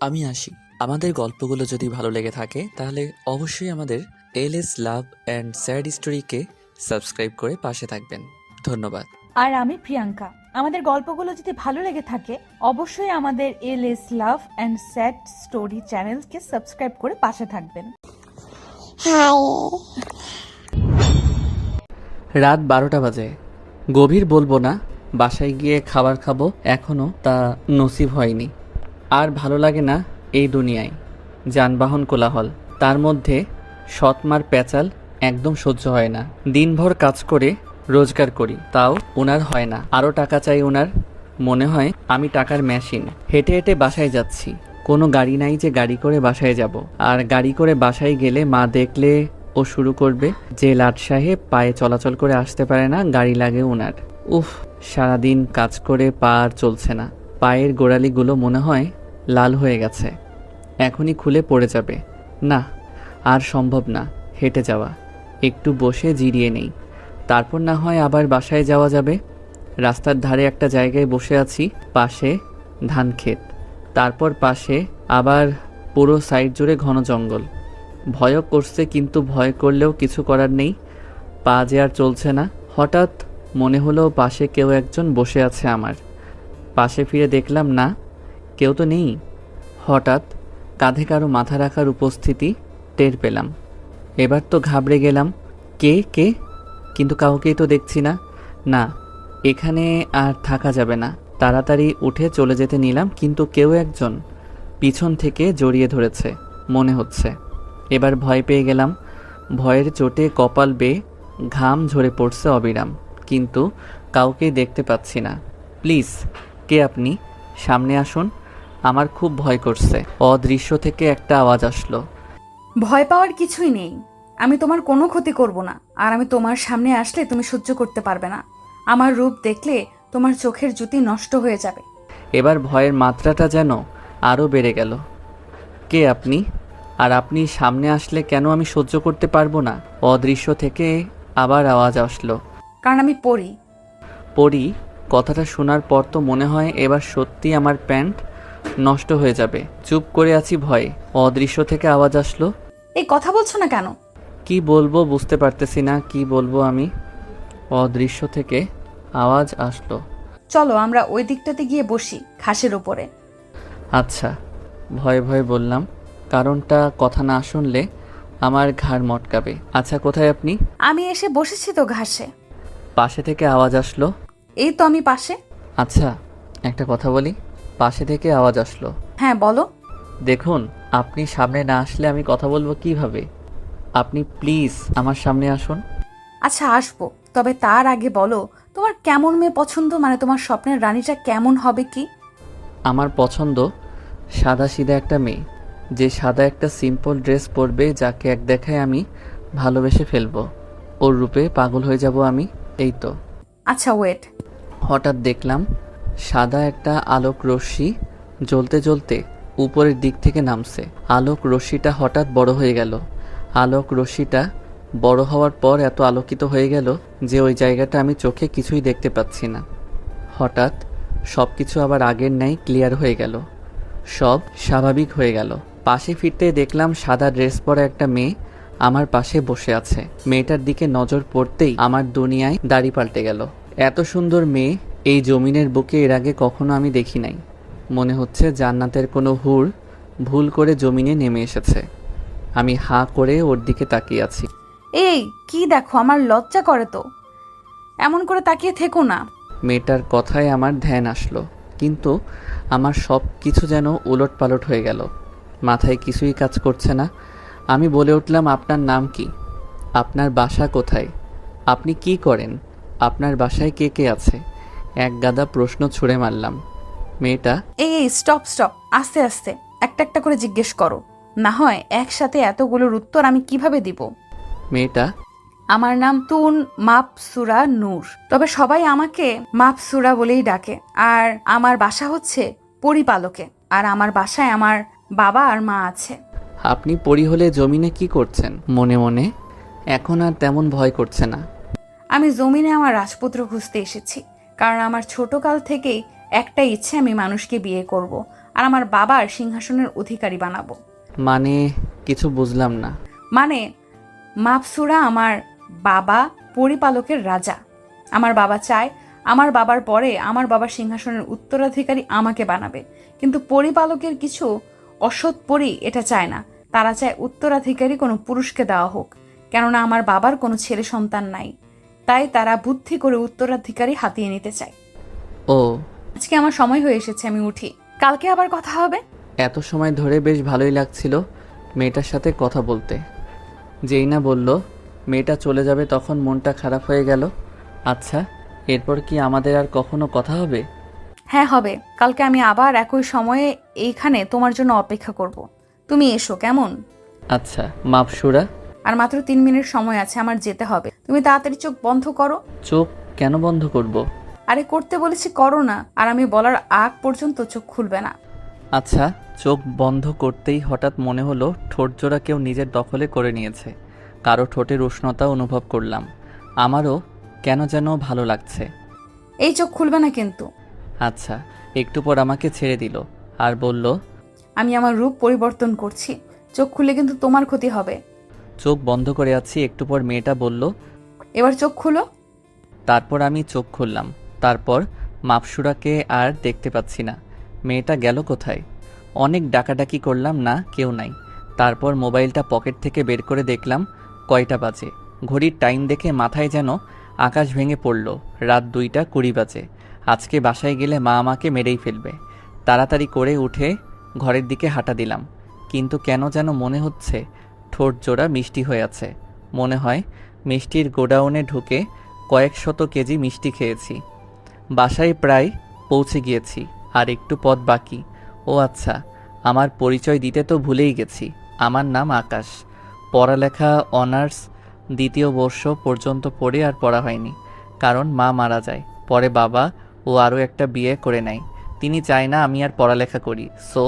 আমি আসি। আমাদের গল্পগুলো যদি ভালো লেগে থাকে তাহলে অবশ্যই আমাদের এলএস লাভ অ্যান্ড স্যাড স্টোরিকে সাবস্ক্রাইব করে পাশে থাকবেন। ধন্যবাদ। আর আমি প্রিয়াঙ্কা। আমাদের গল্পগুলো যদি ভালো লেগে থাকে অবশ্যই আমাদের LS love and sad story চ্যানেলকে সাবস্ক্রাইব করে পাশে থাকবেন। রাত 12টা বাজে। গভীর বলবো না, বাসায় গিয়ে খাবার খাবো, এখনও তা নসিব হয়নি। আর ভালো লাগে না এই দুনিয়ায়। যানবাহন কোলাহল, তার মধ্যে সৎমার প্যাচাল একদম সহ্য হয় না। দিনভর কাজ করে রোজগার করি, তাও ওনার হয় না। আরও টাকা চাই ওনার। মনে হয় আমি টাকার মেশিন। হেঁটে হেঁটে বাসায় যাচ্ছি, কোনো গাড়ি নাই যে গাড়ি করে বাসায় যাব। আর গাড়ি করে বাসায় গেলে মা দেখলে ও শুরু করবে যে লাট সাহেব পায়ে চলাচল করে আসতে পারে না, গাড়ি লাগে ওনার। উফ, সারাদিন কাজ করে পা আর চলছে না। পায়ের গোড়ালিগুলো মনে হয় লাল হয়ে গেছে, এখনই খুলে পড়ে যাবে। না, আর সম্ভব না হেঁটে যাওয়া। একটু বসে জিরিয়ে নেই, তারপর না হয় আবার বাসায় যাওয়া যাবে। রাস্তার ধারে একটা জায়গায় বসে আছি, পাশে ধান ক্ষেত, তারপর পাশে আবার পুরো সাইড জুড়ে ঘন জঙ্গল। ভয়ও করছে, কিন্তু ভয় করলেও কিছু করার নেই, পা যে আর চলছে না। হঠাৎ মনে হলো পাশে কেউ একজন বসে আছে আমার। পাশে ফিরে দেখলাম না, কেউ তো নেই। হঠাৎ কাঁধে কারো মাথা রাখার উপস্থিতি টের পেলাম। এবার তো ঘাবড়ে গেলাম, কে কে, কিন্তু কাউকেই তো দেখছি না। না, এখানে আর থাকা যাবে না। তাড়াতাড়ি উঠে চলে যেতে নিলাম, কিন্তু কেউ একজন পিছন থেকে জড়িয়ে ধরেছে মনে হচ্ছে। এবার ভয় পেয়ে গেলাম। ভয়ের চোটে কপাল বেয়ে ঘাম ঝরে পড়ছে অবিরাম, কিন্তু কাউকেই দেখতে পাচ্ছি না। প্লিজ, কে আপনি? সামনে আসুন, আমার খুব ভয় করছে। অদৃশ্য থেকে একটা আওয়াজ আসলো, ভয় পাওয়ার কিছুই নেই, আমি তোমার কোনো ক্ষতি করব না। আর আমি তোমার সামনে আসলে তুমি সহ্য করতে পারবে না। আমার রূপ দেখলে তোমার চোখের জ্যোতি নষ্ট হয়ে যাবে। এবার ভয়ের মাত্রাটা যেন আরও বেড়ে গেল। কে আপনি? আর আপনি সামনে আসলে কেন আমি সহ্য করতে পারবো না? অদৃশ্য থেকে আবার আওয়াজ আসলো, কারণ আমি পড়ি। পড়ি? কথাটা শোনার পর তো মনে হয় এবার সত্যি আমার প্যান্ট নষ্ট হয়ে যাবে। চুপ করে আছি ভয়ে। অদৃশ্য থেকে আওয়াজ আসলো, এই কথা বলছো না কেন? কি বলবো বুঝতে পারতেছি না, কি বলবো আমি। অদৃশ্য থেকে আওয়াজ আসলো, চলো আমরা ওই দিকটাতে গিয়ে বসি, ঘাসের উপরে। আচ্ছা। ভয়ে ভয়ে বললাম, কারণটা কথা না শুনলে আমার ঘাড় মটকাবে। আচ্ছা, কোথায় আপনি? আমি এসে বসেছি তো ঘাসে। পাশে থেকে আওয়াজ আসলো, এই তো আমি পাশে। আচ্ছা একটা কথা বলি। পাশে থেকে আওয়াজ আসলো, হ্যাঁ বলো। দেখুন, আপনি সামনে না আসলে আমি কথা বলবো কিভাবে? আপনি প্লিজ আমার সামনে আসুন। আচ্ছা আসবো, তবে তার আগে বলো তোমার কেমন মেয়ে পছন্দ, মানে তোমার স্বপ্নের রানীটা কেমন হবে কি? আমার পছন্দ সাদা সিধা একটা মেয়ে, যে সাদা একটা সিম্পল ড্রেস পরবে, যাকে এক দেখায় আমি ভালোবেসে ফেলবো। ওর রূপে পাগল হয়ে যাব আমি, এই তো। আচ্ছা ওয়েট। হঠাৎ দেখলাম সাদা একটা আলোক রশ্মি জ্বলতে জ্বলতে উপরের দিক থেকে নামছে। আলোক রশ্মিটা হঠাৎ বড় হয়ে গেল। আলোক রশ্মিটা বড় হওয়ার পর এত আলোকিত হয়ে গেল যে ওই জায়গাটা আমি চোখে কিছুই দেখতে পাচ্ছি না। হঠাৎ সব কিছু আবার আগের ন্যায় ক্লিয়ার হয়ে গেল, সব স্বাভাবিক হয়ে গেল। পাশে ফিরতে দেখলাম সাদা ড্রেস পরা একটা মেয়ে আমার পাশে বসে আছে। মেয়েটার দিকে নজর পড়তেই আমার দুনিয়ায় দাড়ি পাল্টে গেল। এত সুন্দর মেয়ে এই জমিনের বুকে এর আগে কখনো আমি দেখি নাই। মনে হচ্ছে জান্নাতের কোনো হুর ভুল করে জমিনে নেমে এসেছে। আমি হাঁ করে ওর দিকে তাকিয়ে আছি। এই কি দেখো, আমার লজ্জা করে তো, এমন করে তাকিয়ে থেকো না। মেয়েটার কথায় আমার ধ্যান আসলো, কিন্তু আমার সব কিছু যেন উলটপালট হয়ে গেল। মাথায় কিছুই কাজ করছে না। আমি বলে উঠলাম, আপনার নাম কি? আপনার বাসা কোথায়? আপনি কি করেন? আপনার বাসায় কে কে আছে? এক গাদা প্রশ্ন ছুঁড়ে মারলাম। মেয়েটা, এই স্টপ স্টপ, আস্তে আস্তে একটা একটা করে জিজ্ঞেস করো, না হয় একসাথে এতগুলোর উত্তর আমি কিভাবে দিব। মেয়েটা আমার নাম তুন মাপসুরা নূর, তবে সবাই আমাকে মাপসুরা বলেই ডাকে। আর আমার বাসা হচ্ছে পরিপালকে, আর আমার বাসায় আমার বাবা আর মা আছে। আপনি পরি হলে জমিনে কি করছেন? মনে মনে এখন আর তেমন ভয় করছে না। আমি জমিনে আমার রাজপুত্র খুঁজতে এসেছি, কারণ আমার ছোটকাল থেকেই একটা ইচ্ছে, আমি মানুষকে বিয়ে করব আর আমার বাবার সিংহাসনের অধিকারী বানাবো। মানে কিছু বুঝলাম না। মানে মাপসুরা আমার বাবা পরিপালকের রাজা। আমার বাবা চায় আমার বাবার পরে আমার বাবার সিংহাসনের উত্তরাধিকারী আমাকে বানাবে, কিন্তু পরিপালকের কিছু অসৎ পরি এটা চায় না। তারা চায় উত্তরাধিকারী কোনো পুরুষকে দেওয়া হোক, কেননা আমার বাবার কোনো ছেলে সন্তান নাই। তাই তারা বুদ্ধি করে উত্তরাধিকারী হাতিয়ে নিতে চায়। ও, আজকে আমার সময় হয়ে এসেছে, আমি উঠি, কালকে আবার কথা হবে। এত সময় ধরে বেশ ভালোই লাগছিল মেয়েটার সাথে কথা বলতে। যেই না বলল মেয়েটা চলে যাবে তখন মনটা খারাপ হয়ে গেল। আচ্ছা, এরপর কি আমাদের আর কখনো কথা হবে? হ্যাঁ হবে, কালকে আমি আবার একই সময়ে এইখানে তোমার জন্য অপেক্ষা করব। তুমি এসো কেমন? আচ্ছা মাপসুরা। আর মাত্র 3 মিনিট সময় আছে, আমার যেতে হবে। তুমি তাড়াতাড়ি চোখ বন্ধ করো। চোখ কেন বন্ধ করব? আরে করতে বলেছি করো না, আর আমি বলার আগ পর্যন্ত চোখ খুলবে না। আচ্ছা, চোখ বন্ধ করতেই হঠাৎ মনে হলো ঠোঁটজোড়া কেউ নিজের দখলে করে নিয়েছে। কারো ঠোঁটের উষ্ণতা অনুভব করলাম। আমারও কেন যেন ভালো লাগছে। এই চোখ খুলবে না কিন্তু। আচ্ছা, একটু পর আমাকে ছেড়ে দিল আর বলল, আমি আমার রূপ পরিবর্তন করছি, চোখ খুললে কিন্তু তোমার ক্ষতি হবে। চোখ বন্ধ করে আছি। একটু পর মেয়েটা বলল, এবার চোখ খুলো। তারপর আমি চোখ খুললাম। তারপর মাপসুরাকে আর দেখতে পাচ্ছি না। মেয়েটা গেল কোথায়? অনেক ডাকাডাকি করলাম, না কেউ নাই। তারপর মোবাইলটা পকেট থেকে বের করে দেখলাম কয়টা বাজে। ঘড়ির টাইম দেখে মাথায় যেন আকাশ ভেঙে পড়ল। রাত 2:20 বাজে। আজকে বাসায় গেলে মা আমাকে মেরেই ফেলবে। তাড়াতাড়ি করে উঠে ঘরের দিকে হাঁটা দিলাম, কিন্তু কেন যেন মনে হচ্ছে ঠোঁট জোড়া মিষ্টি হয়ে আছে। মনে হয় মিষ্টির গোডাউনে ঢুকে কয়েক শত কেজি মিষ্টি খেয়েছি। বাসায় প্রায় পৌঁছে গিয়েছি, আর একটু পথ বাকি। ও আচ্ছা, আমার পরিচয় দিতে তো ভুলেই গেছি। আমার নাম আকাশ। পড়ালেখা অনার্স 2য় বর্ষ পর্যন্ত পড়ে আর পড়া হয়নি, কারণ মা মারা যায়। পরে বাবা ও আরও একটা বিয়ে করে নেয়। তিনি চায় না আমি আর পড়ালেখা করি, সো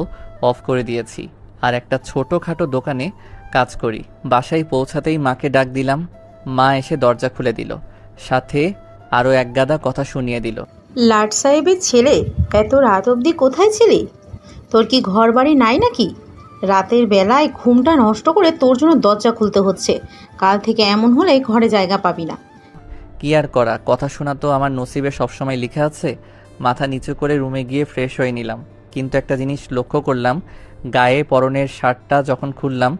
অফ করে দিয়েছি। আর একটা ছোটোখাটো দোকানে কাজ করি। বাসায় পৌঁছাতেই মাকে ডাক দিলাম। মা এসে দরজা খুলে দিল, সাথে আরও এক গাদা কথা শুনিয়ে দিল। লাট সাহেবের ছেলে, এত রাত অবধি কোথায় ছিলি? তোর কি ঘর বাড়ি নাই নাকি? রাতের বেলায় ঘুমটা নষ্ট করে তোর জন্য দরজা খুলতে হচ্ছে। কাল থেকে এমন হলে ঘরে জায়গা পাবি না। কি আর করা, কথা শোনা তো আমার নসিবে সবসময় লিখে আছে। মাথা নিচু করে রুমে গিয়ে ফ্রেশ হয়ে নিলাম, কিন্তু একটা জিনিস লক্ষ্য করলাম, গায়ে পরনের শার্টটা যখন খুললাম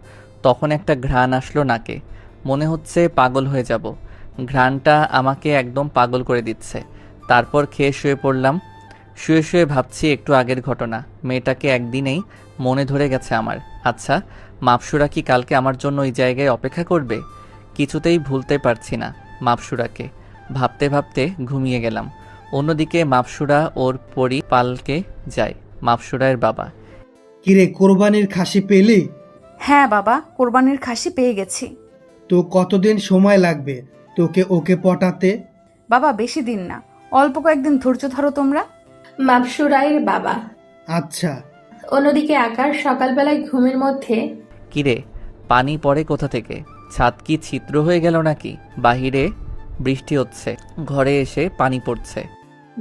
তখন একটা ঘ্রাণ আসলো নাকে। মনে হচ্ছে পাগল হয়ে যাব। ঘ্রাণটা আমাকে একদম পাগল করে দিচ্ছে। তারপর খেয়ে শুয়ে পড়লাম। শুয়ে শুয়ে ভাবছি একটু আগের ঘটনা। মেয়েটাকে একদিনেই মনে ধরে গেছে আমার। আচ্ছা, মাপসুরা কি কালকে আমার জন্য ওই জায়গায় অপেক্ষা করবে? কিছুতেই ভুলতে পারছি না মাপসুরাকে। ভাবতে ভাবতে ঘুমিয়ে গেলাম। অন্যদিকে মাপসুরা ওর পরিপালকে যায়। মাপসুরার বাবা, কিরে, কোরবানির খাসি পেলি? হ্যাঁ বাবা, কোরবানির খাসি পেয়ে গেছি। তো কতদিন সময় লাগবে তোকে ওকে পটাতে? বাবা বেশি দিন না, অল্প কয়েকদিন ধৈর্য ধরো তোমরা। মাপসুরাইয়ের বাবা। আচ্ছা। অন্যদিকে আকাশ সকালবেলায় ঘুমের মধ্যে কিরে পানি পড়ে কোথা থেকে? ছাদ কি ছিদ্র হয়ে গেল নাকি? বাহিরে বৃষ্টি হচ্ছে, ঘরে এসে পানি পড়ছে।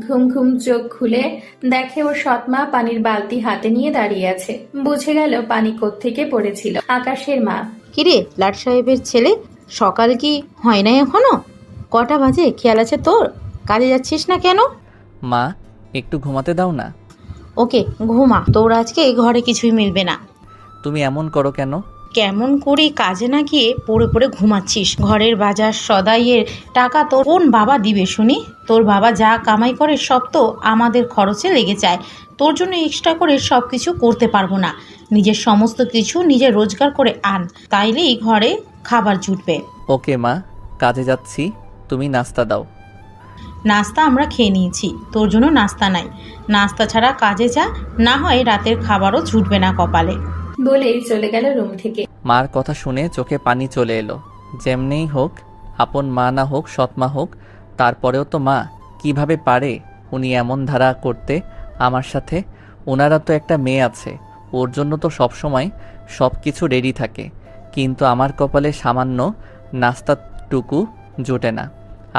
ঘুম ঘুম চোখ খুলে দেখে ওর সৎমা পানির বালতি হাতে নিয়ে দাঁড়িয়ে আছে। বুঝে গেল পানি কোত্থেকে পড়েছিল। আকাশের মা, কিরে লাট সাহেবের ছেলে, সকাল কি হয় নাই এখনো? কটা বাজে খেয়াল আছে তোর? কাজে যাচ্ছিস না কেন? মা, একটু ঘুমাতে দাও না। ওকে ঘুমা, তোর আজকে ঘরে কিছুই মিলবে না। তুমি এমন করো কেন? কেমন করি, কাজে না গিয়ে পড়ে পড়ে ঘুমাচ্ছিস? ঘরের বাজার সদাইয়ের টাকা তোর কোন বাবা দিবে শুনি? তোর বাবা যা কামাই করে সব তো আমাদের খরচে লেগে যায়। তোর জন্য এক্সট্রা করে সব কিছু করতে পারবো না। নিজের সমস্ত কিছু নিজে রোজগার করে আন, তাইলেই ঘরে খাবার জুটবে। ওকে মা, কাজে যাচ্ছি, তুমি নাস্তা দাও। নাস্তা আমরা খেয়ে নিয়েছি, তোর জন্য নাস্তা নাই। নাস্তা ছাড়া কাজে যা, না হয় রাতের খাবারও জুটবে না কপালে। বলেই চলে গেল রুম থেকে। মার কথা শুনে চোখে পানি চলে এলো। যেমনেই হোক, আপন মা না হোক সৎমা হোক, তারপরেও তো মা। কিভাবে পারে উনি এমন ধারা করতে আমার সাথে? ওনারা তো একটা মেয়ে আছে, ওর জন্য তো সবসময় সব কিছু রেডি থাকে, কিন্তু আমার কপালে সামান্য নাস্তাটুকু জোটে না।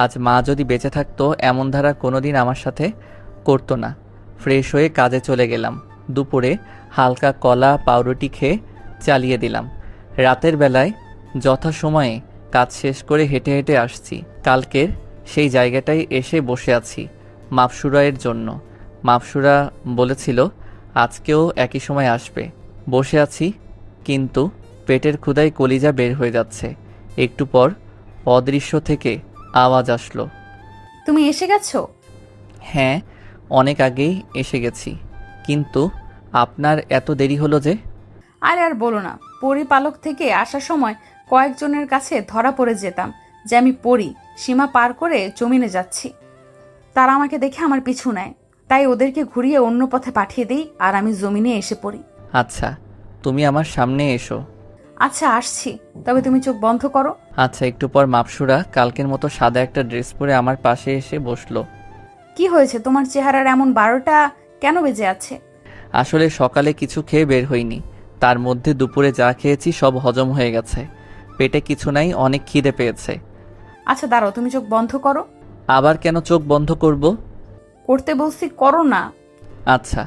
আজ মা যদি বেঁচে থাকতো এমন ধারা কোনোদিন আমার সাথে করতো না। ফ্রেশ হয়ে কাজে চলে গেলাম। দুপুরে হালকা কলা পাউরুটি খেয়ে চালিয়ে দিলাম। রাতের বেলায় যথাসময়ে কাজ শেষ করে হেঁটে হেঁটে আসছি। কালকের সেই জায়গাটায় এসে বসে আছি মাপসুরায়ের জন্য। মাপসুরা বলেছিল আজকেও একই সময় আসবে। বসে আছি, কিন্তু পেটের ক্ষুধায় কলিজা বের হয়ে যাচ্ছে। একটু পর অদৃশ্য থেকে আওয়াজ আসলো। তুমি এসে গেছো? হ্যাঁ, অনেক আগেই এসে গেছি, কিন্তু আপনার এত দেরি হলো যে? আরে আর বলো না, পরিপালক থেকে আসার সময় কয়েকজনের কাছে ধরা পড়ে যেতাম যে আমি পড়ি, সীমা পার করে জমিনে যাচ্ছি। তারা আমাকে দেখে আমার পিছু নেয়, তাই ওদেরকে ঘুরিয়ে অন্য পথে পাঠিয়ে দিই আর আমি জমিনে এসে পড়ি। আচ্ছা, তুমি আমার সামনে এসো। আচ্ছা আসছি, তবে তুমি চোখ বন্ধ করো। আচ্ছা। একটু পর মাপসুরা কালকের মতো সাদা একটা ড্রেস পরে আমার পাশে এসে বসলো। কি হয়েছে তোমার চেহারার এমন 12টা কেন বেজে আছে? আসলে সকালে কিছু খেয়ে বের হইনি, তার মধ্যে দুপুরে যা খেয়েছি সব হজম হয়ে গেছে। পেটে কিছু নাই, অনেক খিদে পেয়েছে। আচ্ছা দাঁড়াও, তুমি চোখ বন্ধ করো। আবার কেন চোখ বন্ধ করব? করতে বলছি, করো না। আচ্ছা।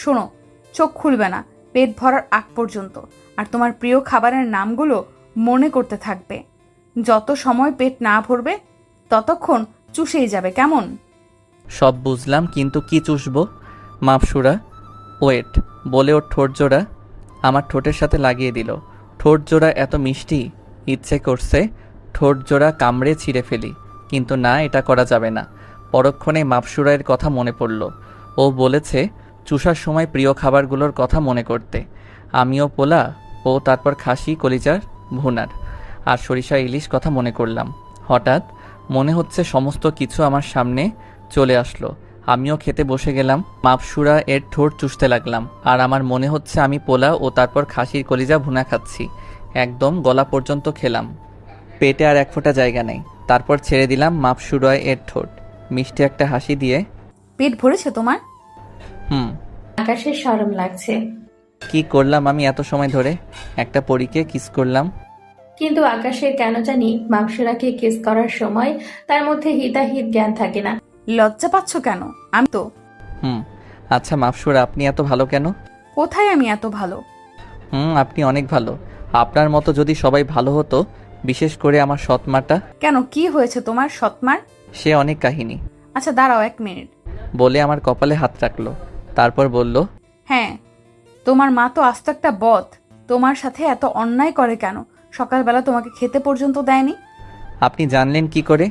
শোনো, চোখ খুলবে না পেট ভরার আগ পর্যন্ত, আর তোমার প্রিয় খাবারের নামগুলো মনে করতে থাকবে। যত সময় পেট না ভরবে ততক্ষণ চুষেই যাবে, কেমন? সব বুঝলাম, কিন্তু কি চুষবো? মাপসুরা ওয়েট বলে ওর ঠোঁট জোড়া আমার ঠোঁটের সাথে লাগিয়ে দিল। ঠোঁট জোড়া এত মিষ্টি, ইচ্ছে করছে ঠোঁট জোড়া কামড়ে ছিঁড়ে ফেলি, কিন্তু না, এটা করা যাবে না। পরক্ষণে মাপসুরায়ের কথা মনে পড়ল। ও বলেছে চুষার সময় প্রিয় খাবারগুলোর কথা মনে করতে। আমিও পোলা ও তারপর খাসি কলিজার ভুনার আর সরিষা ইলিশ কথা মনে করলাম। হঠাৎ মনে হচ্ছে সমস্ত কিছু আমার সামনে চলে আসলো। আমিও খেতে বসে গেলাম। মাপসুরা এর ঠোঁট চুষতে লাগলাম, আর আমার মনে হচ্ছে আমি পোলা ও তারপর খাসির কলিজা ভুনা খাচ্ছি। একদম গলা পর্যন্ত খেলাম, পেটে আর এক ফোঁটা জায়গা নেই। তারপর ছেড়ে দিলাম মাপসুরা এর ঠোঁট। মিষ্টি একটা হাসি দিয়ে, পেট ভরেছে তোমার? হুম। আকাশের শরম লাগছে, কি করলাম আমি এত সময় ধরে? একটা পরীকে কিস করলাম। কিন্তু আকাশের কেন জানি মাপসুরাকে কিস করার সময় তার মধ্যে হিতাহিত জ্ঞান থাকে না। লজ্জা পাচ্ছ কেন? আমি তো। আচ্ছা মাপসুরা, আপনি এত ভালো কেন? কোথায় আমি এত ভালো? আপনি অনেক ভালো। আপনার মতো যদি সবাই ভালো হতো, বিশেষ করে আমার সৎমাটা। কেন, কি হয়েছে তোমার সৎমার? সে অনেক কাহিনী। আচ্ছা দাঁড়াও 1 মিনিট। বলে আমার কপালে হাত রাখলো, তারপর বলল, হ্যাঁ, তোমার মা তো আস্ত একটা বদ। তোমার সাথে এত অন্যায় করে কেন? সকালবেলা তোমাকে খেতে পর্যন্ত দেয়নি। আপনি জানলেন কি করে?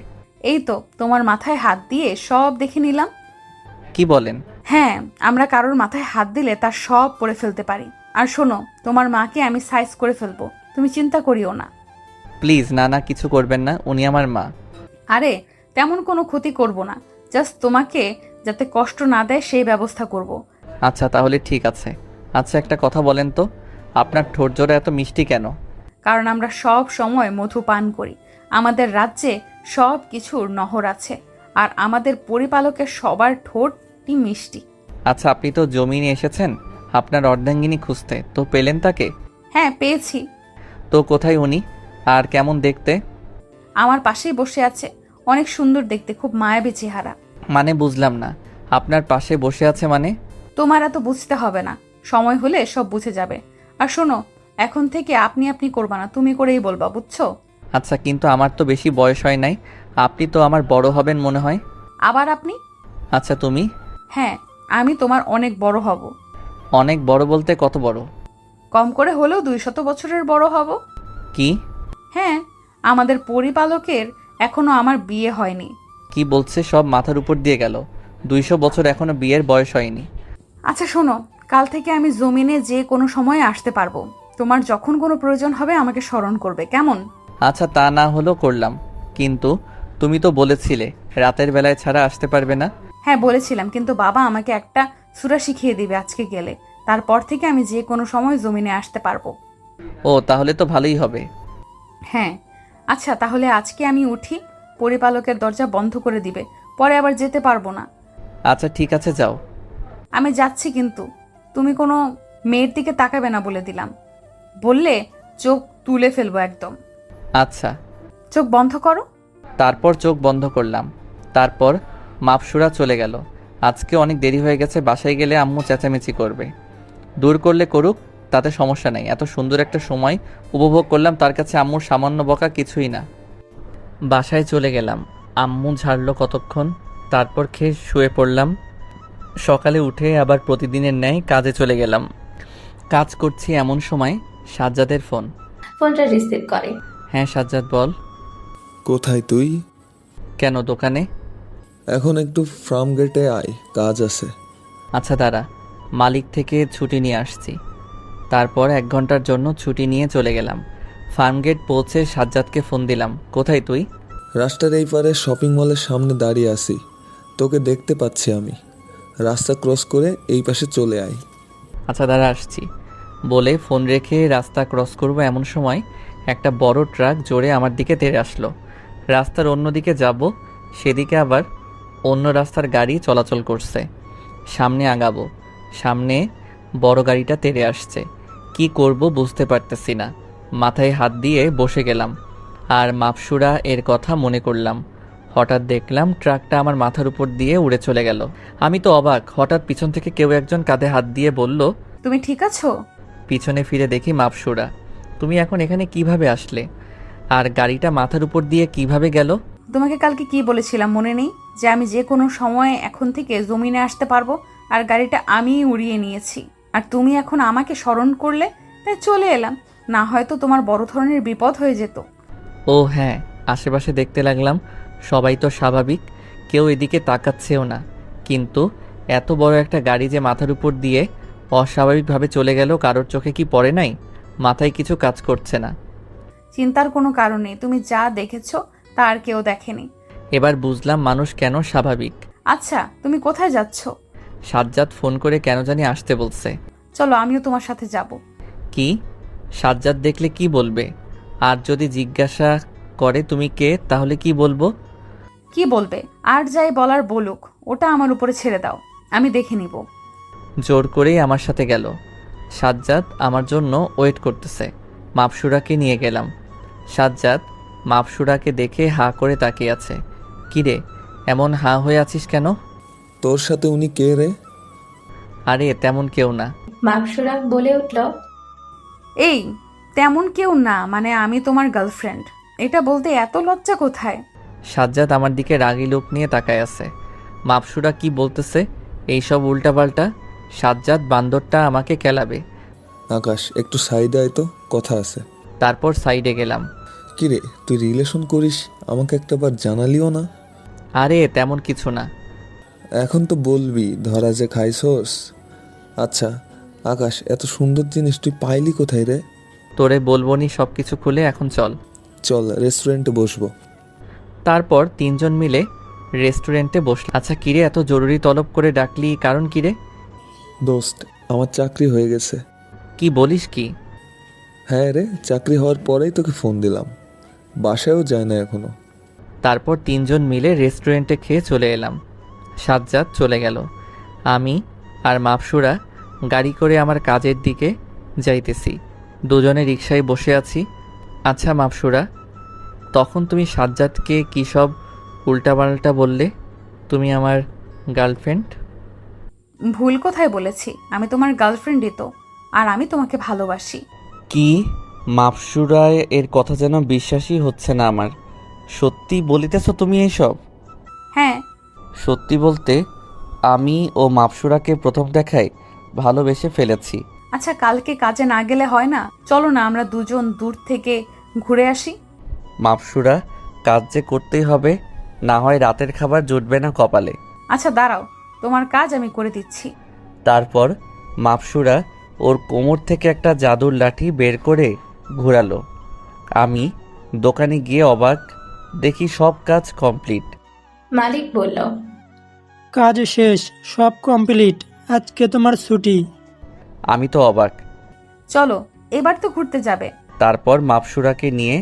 এই তো তোমার মাথায় হাত দিয়ে সব দেখে নিলাম। কি বলেন? হ্যাঁ, আমরা কারোর মাথায় হাত দিলে তার সব পড়ে ফেলতে পারি। আর শোনো, তোমার মাকে আমি সাইজ করে ফেলবো, তুমি চিন্তা করিও না। প্লিজ না না, কিছু করবেন না, উনি আমার মা। আরে তেমন কোনো ক্ষতি করব না, জাস্ট তোমাকে যাতে কষ্ট না দেয় সেই ব্যবস্থা করব। আচ্ছা তাহলে ঠিক আছে। আচ্ছা একটা কথা বলেন তো, আপনার ঠোঁট জোড়া এত মিষ্টি কেন? কারণ আমরা সব সময় মধু পান করি। আমাদের রাজ্যে সব কিছুর নহর আছে, আর আমাদের পরিপালকের সবার ঠোঁটই মিষ্টি। আচ্ছা, আপনি তো জমিনে এসেছেন আপনার অর্ধাঙ্গিনী খুঁজতে, তো পেলেন তাকে? হ্যাঁ পেয়েছি। তো কোথায় উনি, আর কেমন দেখতে? আমার পাশেই বসে আছে, অনেক সুন্দর দেখতে, খুব মায়াবী চেহারা। মানে বুঝলাম না, আপনার পাশে বসে আছে মানে? তোমার এত বুঝতে হবে না, সময় হলে সব বুঝে যাবে। আর শোনো, এখন থেকে আপনি আপনি করবা না, তুমি করেই বলবা, বুঝছো? আচ্ছা, কিন্তু আমার তো বেশি বয়স হয় নাই, আপনি তো আমার বড় হবেন মনে হয়। আবার আপনি? আচ্ছা তুমি? হ্যাঁ, আমি তোমার অনেক বড় হব। অনেক বড় বলতে কত বড়? কম করে হলেও 200 বছরের বড় হব। কি? হ্যাঁ, আমাদের পরিপালকের এখনো আমার বিয়ে হয়নি। কি বলছে? সব মাথার উপর দিয়ে গেল। 200 বছর এখনো বিয়ের বয়স হয়নি। আচ্ছা শোনো, কাল থেকে আমি জমিনে যে কোনো সময়ে আসতে পারবো। তোমার যখন কোনো প্রয়োজন হবে আমাকে স্মরণ করবে, কেমন? আচ্ছা তা না হলেও করলাম, কিন্তু তুমি তো বলেছিলে রাতের বেলায় ছাড়া আসতে পারবে না। হ্যাঁ বলেছিলাম, কিন্তু বাবা আমাকে একটা সূরা শিখিয়ে দিবে আজকে গেলে। তারপর থেকে আমি যে কোনো সময় জমিনে আসতে পারবো। ও তাহলে তো ভালোই হবে। হ্যাঁ। আচ্ছা তাহলে আজকে আমি উঠি, পরিপালকের দরজা বন্ধ করে দিবে, পরে আবার যেতে পারবো না। আচ্ছা ঠিক আছে, যাও। আমি যাচ্ছি, কিন্তু তুমি কোনো মেয়ের দিকে তাকাবে না বলে দিলাম। বললে চোখ তুলে ফেলবো একদম। আচ্ছা। চোখ বন্ধ করো। তারপর চোখ বন্ধ করলাম। তারপর মাপসুরা চলে গেল। আজকে অনেক দেরি হয়ে গেছে, বাসায় গেলে আম্মু চেঁচামেচি করবে। দূর করলে করুক, তাতে সমস্যা নেই। এত সুন্দর একটা সময় উপভোগ করলাম, তার কাছে আম্মুর সামান্য বকা কিছুই না। বাসায় চলে গেলাম। আম্মু ঝাড়লো কতক্ষণ, তারপর খেয়ে শুয়ে পড়লাম। সকালে উঠে আবার প্রতিদিনের ন্যায় কাজে চলে গেলাম। কাজ করছি এমন সময় সাজ্জাদের ফোন। ফোনটা রিসিভ করে। হ্যাঁ সাজ্জাদ বল। কোথায় তুই? কেন, দোকানে? এখন একটু ফার্ম গেটে আয়, কাজ আছে। আচ্ছা দাঁড়া, মালিক থেকে ছুটি নিয়ে আসছি। তারপর 1 ঘন্টার জন্য ছুটি নিয়ে চলে গেলাম। ফার্মগেট পৌঁছে সাজ্জাদকে ফোন দিলাম। কোথায় তুই? রাস্তার এই পারে শপিং মলের সামনে দাঁড়িয়ে আছি, তোকে দেখতে পাচ্ছি আমি। রাস্তা ক্রস করে এই পাশে চলে আয়। আচ্ছা দাঁড়া আসছি বলে ফোন রেখে রাস্তা ক্রস করব এমন সময় একটা বড় ট্রাক জোরে আমার দিকে তেড়ে আসলো। রাস্তার অন্য দিকে যাব, সেদিকে আবার অন্য রাস্তার গাড়ি চলাচল করছে। সামনে আগাবো, সামনে বড় গাড়িটা তেড়ে আসছে। কি করব বুঝতে পারতেছি না। মাথায় হাত দিয়ে বসে গেলাম আর মাপসুরা এর কথা মনে করলাম। হঠাৎ দেখলাম ট্রাকটা আমার মাথার উপর দিয়ে উড়ে চলে গেল। আমি তো অবাক। হঠাৎ পিছন থেকে কেউ একজন কাঁধে হাত দিয়ে বলল, তুমি ঠিক আছো? পিছনে ফিরে দেখি মাপসুরা। তুমি এখন এখানে কিভাবে আসলে? আর গাড়িটা মাথার উপর দিয়ে কিভাবে গেল? তোমাকে কালকে কি বলেছিলাম মনে নেই যে আমি যে কোনো সময় এখন থেকে জমিনে আসতে পারবো, আর গাড়িটা আমিই উড়িয়ে নিয়েছি। আর তুমি এখন আমাকে স্মরণ করলে, তাই চলে এলাম। না হয়তো তোমার বড় ধরনের বিপদ হয়ে যেত। ও হ্যাঁ, আশেপাশে দেখতে লাগলাম সবাই তো স্বাভাবিক, কেউ এদিকে তাকাচ্ছেও না। কিন্তু এত বড় একটা গাড়ি যে মাথার উপর দিয়ে অস্বাভাবিকভাবে চলে গেল, কারোর চোখে কি পড়ে নাই? মাথায় কিছু কাজ করছে না। চিন্তার কোনো কারণ নেই, তুমি যা দেখেছো তা আর কেউ দেখেনি। এবার বুঝলাম মানুষ কেন স্বাভাবিক। আচ্ছা, তুমি কোথায় যাচ্ছ? সাজ্জাদ ফোন করে কেন জানি আসতে বলছে। চলো, আমিও তোমার সাথে যাব। কি? সাজ্জাদ দেখলে কি বলবে? আর যদি জিজ্ঞাসা করে তুমি কে, তাহলে কি বলবো? কি বলবে? আর যাই বলার বলুক, ওটা আমার উপরে ছেড়ে দাও, আমি দেখে নিব। জোর করেই আমার সাথে গেল। সাজ্জাদ আমার জন্য ওয়েট করতেছে। মাপসুরাকে নিয়ে গেলাম। সাজ্জাদ মাপসুরাকে দেখে হাঁ করে তাকিয়ে আছে। কিরে, এমন হাঁ হয়ে আছিস কেন? তোর সাথে উনি কে রে? আরে তেমন কেউ না। মাপসুরা বলে উঠল, এই তেমন কেউ না মানে আমি তোমার গার্লফ্রেন্ড। এটা বলতে এত লজ্জা কোথায়? সাজ্জাদ আমার দিকে রাগী লোক নিয়ে তাকায় আছে। মাপসুরা কি বলতেছে এইসব উল্টাপাল্টা? সাজ্জাদ বান্দরটা আমাকে কেলাবে। আকাশ, একটু সাইডে আয় তো, কথা আছে। তারপর সাইডে গেলাম। কিরে, তুই রিলেশন করিস, আমাকে একটাবার জানালিও না? আরে তেমন কিছু না। এখন তো বলবি ধরা যে খাইছস। আচ্ছা আকাশ, এত সুন্দর জিনিস তুই পাইলি কোথায় রে? তোরে বলবনি সব কিছু খুলে, এখন চল। চল রেস্টুরেন্টে বসবো। তারপর 3 জন মিলে রেস্টুরেন্টে বসলাম। আচ্ছা কিরে, এত জরুরি তলব করে ডাকলি, কারণ কিরে? দোস্ত, আমার চাকরি হয়ে গেছে। কি বলিস কি? হ্যাঁ রে, চাকরি হওয়ার পরেই তোকে ফোন দিলাম। বাসায়ও যায় না এখনো। তারপর 3 জন মিলে রেস্টুরেন্টে খেয়ে চলে এলাম। সাজ্জাদ চলে গেল। আমি আর মাপসুরা গাড়ি করে আমার কাজের দিকে যাইতেছি। দুজনে রিকশায় বসে আছি। আচ্ছা মাপসুরা, তখন তুমি সাজ্জাদকে কী সব উল্টাপাল্টা বললে? তুমি আমার গার্লফ্রেন্ড? ভুল কোথায় বলেছি? আমি তোমার গার্লফ্রেন্ডই তো, আর আমি তোমাকে ভালোবাসি। কি? মাপসুরায় এর কথা যেন বিশ্বাসই হচ্ছে না আমার। সত্যি বলিতেছো তুমি এইসব? হ্যাঁ। সত্যি বলতে আমি ও মাপসুরাকে প্রথম দেখায় ভালোবেসে ফেলেছি। আচ্ছা, কালকে কাজে না গেলে হয় না? চলো না আমরা দুজন দূর থেকে ঘুরে আসি। মাপসুরা, কাজ যে করতেই হবে, না হয় রাতের খাবার জুটবে না কপালে। আচ্ছা দাঁড়াও, তোমার কাজ আমি করে দিচ্ছি। তারপর মাপসুরা ওর কোমর থেকে একটা জাদুর লাঠি বের করে ঘোরালো। আমি দোকানে গিয়ে অবাক, দেখি সব কাজ কমপ্লিট। মালিক বলল, কাজ শেষ, সব কমপ্লিট, আজকে তোমার ছুটি। আমি তো অবাক। চলো, এবার তো ঘুরতে যাবে। তারপর মাপসুরাকে নিয়ে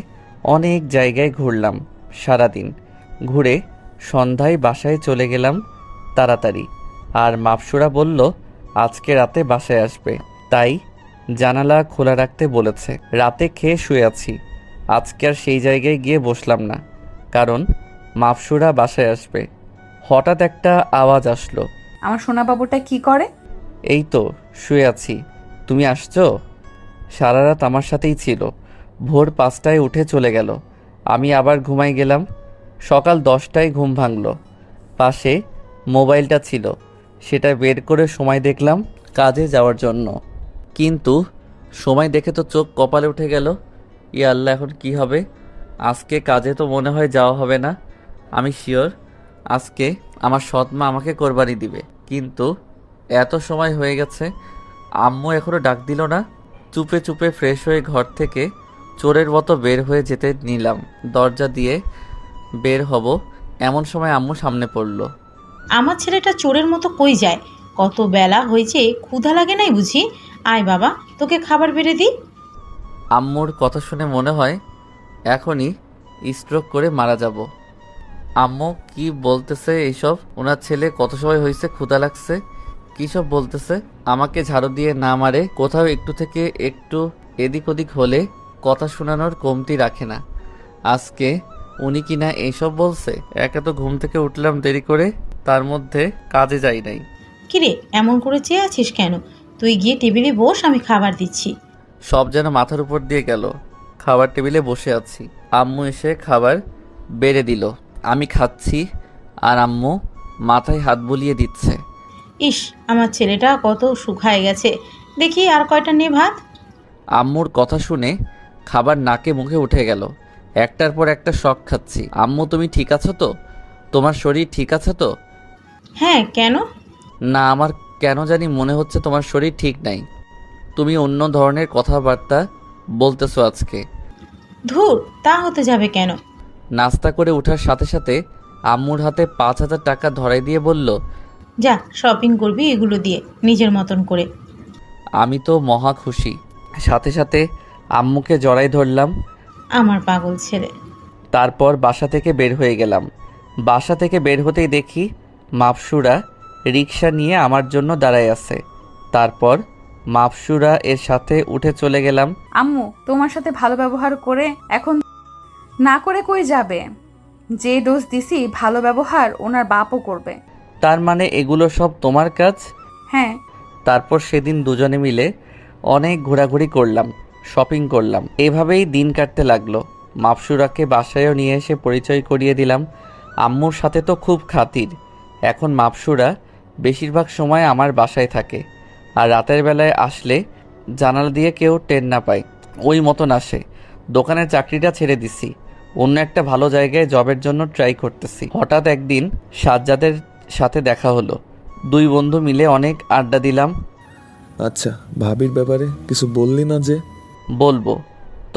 অনেক জায়গায় ঘুরলাম সারাদিন। ঘুরে সন্ধ্যায় বাসায় চলে গেলাম তাড়াতাড়ি। আর মাপসুরা বলল আজকে রাতে বাসায় আসবে, তাই জানালা খোলা রাখতে বলেছে। রাতে খেয়ে শুয়ে আছি। আজকে আর সেই জায়গায় গিয়ে বসলাম না, কারণ মাপসুরা বাসায় আসবে। হঠাৎ একটা আওয়াজ আসলো। আমার সোনা বাবুটা কি করে? এই তো শুয়ে আছি, তুমি আসছো? সারা রাত আমার সাথেই ছিল, ভোর 5টায় উঠে চলে গেল। আমি আবার ঘুমাই গেলাম। সকাল 10টায় ঘুম ভাঙলো। পাশে মোবাইলটা ছিল, সেটা বের করে সময় দেখলাম কাজে যাওয়ার জন্য। কিন্তু সময় দেখে তো চোখ কপালে উঠে গেল। ইয়া আল্লাহ, এখন কি হবে? আজকে কাজে তো মনে হয় যাওয়া হবে না। আমি শিওর আজকে আমার সৎ মা আমাকে কোরবানি দিবে। কিন্তু এত সময় হয়ে গেছে, আম্মু এখনও ডাক দিল না। চুপে চুপে ফ্রেশ হয়ে ঘর থেকে চোরের মতো বের হয়ে যেতে নিলাম। দরজা দিয়ে বের হব এমন সময় আম্মু সামনে পড়ল। আমার ছেলেটা চোরের মতো কই যায়? কত বেলা হয়েছে, ক্ষুধা লাগে নাই বুঝি? আয় বাবা, তোকে খাবার বেড়ে দিই। আম্মুর কথা শুনে মনে হয় এখনই স্ট্রোক করে মারা যাব। আম্মু কি বলতেছে এইসব? ওনার ছেলে কত সময় হয়েছে ক্ষুধা লাগছে, কী সব বলতেছে? আমাকে ঝাড়ু দিয়ে না মারে কোথাও একটু থেকে একটু এদিক ওদিক হলে কথা শোনানোর কমতি রাখে না। আজকে উনি কি না এইসব বলছে? একা তো ঘুম থেকে উঠলাম দেরি করে, তার মধ্যে কাজে যাই নাই। কিরে, এমন করে চেয়ে আছিস কেন? তুই গিয়ে টেবিলে বস, আমি খাবার দিচ্ছি। সব যেন মাথার উপর দিয়ে গেল। খাবার টেবিলে বসে আছি, আম্মু এসে খাবার বেড়ে দিল। আমি খাচ্ছি আর আম্মু মাথায় হাত বুলিয়ে দিচ্ছে। ইস, আমার ছেলেটা কত শুকায় গেছে। দেখি আর কয়টা নে ভাত। আম্মুর কথা শুনে খাবার নাকে মুখে উঠে গেল। একটার পর একটা শক খাচ্ছি। আম্মু তুমি ঠিক আছো তো? তোমার শরীর ঠিক আছে তো? হ্যাঁ, কেন? না, আমার কেন জানি মনে হচ্ছে তোমার শরীর ঠিক নাই। তুমি অন্য ধরনের কথাবার্তা বলতেছো আজকে। ধুর, তা হতে যাবে কেন? নাস্তা করে ওঠার সাথে সাথে আম্মুর হাতে 5,000 টাকা ধরাই দিয়ে বলল, যা শপিং করবি এগুলো দিয়ে, নিজের মতন করে। আমি তো মহা খুশি। সাথে সাথে আম্মুকে জড়াই ধরলাম। আমার পাগল ছেলে। তারপর বাসা থেকে বের হয়ে গেলাম। বাসা থেকে বের হতেই দেখি মাপসুরা রিক্সা নিয়ে আমার জন্য দাঁড়ায় আছে। তারপর মাপসুরা এর সাথে উঠে চলে গেলাম। আম্মু তোমার সাথে ভালো ব্যবহার করে এখন না করে কই যাবে? যে ডোজ দিছি ভালো ব্যবহার ওনার বাপও করবে। তার মানে এগুলো সব তোমার কাজ? হ্যাঁ। তারপর সেদিন দুজনে মিলে অনেক ঘোরাঘুরি করলাম, শপিং করলাম। এভাবেই দিন কাটতে লাগলো। মাপসুরাকে বাসায়ও নিয়ে এসে পরিচয় করিয়ে দিলাম। আম্মুর সাথে তো খুব খাতির। এখন মাপসুরা বেশিরভাগ সময় আমার বাসায় থাকে, আর রাতের বেলায় আসলে জানালা দিয়ে কেউ টের না পায় ওই মতন আসে। দোকানের চাকরিটা ছেড়ে দিছি, অন্য একটা ভালো জায়গায় জবের জন্য ট্রাই করতেছি। হঠাৎ একদিন সাজ্জাদের সাথে দেখা হলো। দুই বন্ধু মিলে অনেক আড্ডা দিলাম। আচ্ছা, ভাবির ব্যাপারে কিছু বললি না যে? বলবো,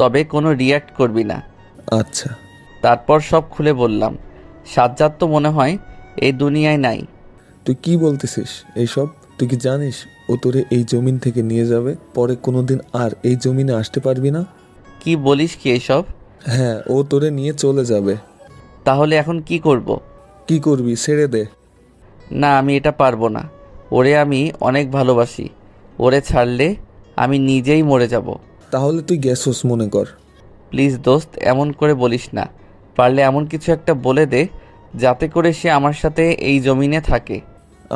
তবে কোনো রিয়্যাক্ট করবি না। আচ্ছা। তারপর সব খুলে বললাম। সাজ্জাদ তো মনে হয় এই দুনিয়ায় নাই। তুই কি বলতেছিস এইসব? তুই কি জানিস ও তোরে এই জমিন থেকে নিয়ে যাবে, পরে কোনোদিন আর এই জমিনে আসতে পারবি না? কি বলিস কি এইসব? হ্যাঁ, ও তোরে নিয়ে চলে যাবে। তাহলে এখন কি করব? কি করবি? ছেড়ে দে। না, আমি এটা পারবো না। ওরে আমি অনেক ভালোবাসি। ওরে ছাড়লে আমি নিজেই মরে যাব। তাহলে তুই গেছোস মনে কর। প্লিজ দোস্ত, এমন করে বলিস না। পারলে এমন কিছু একটা বলে দে যাতে করে সে আমার সাথে এই জমিনে থাকে।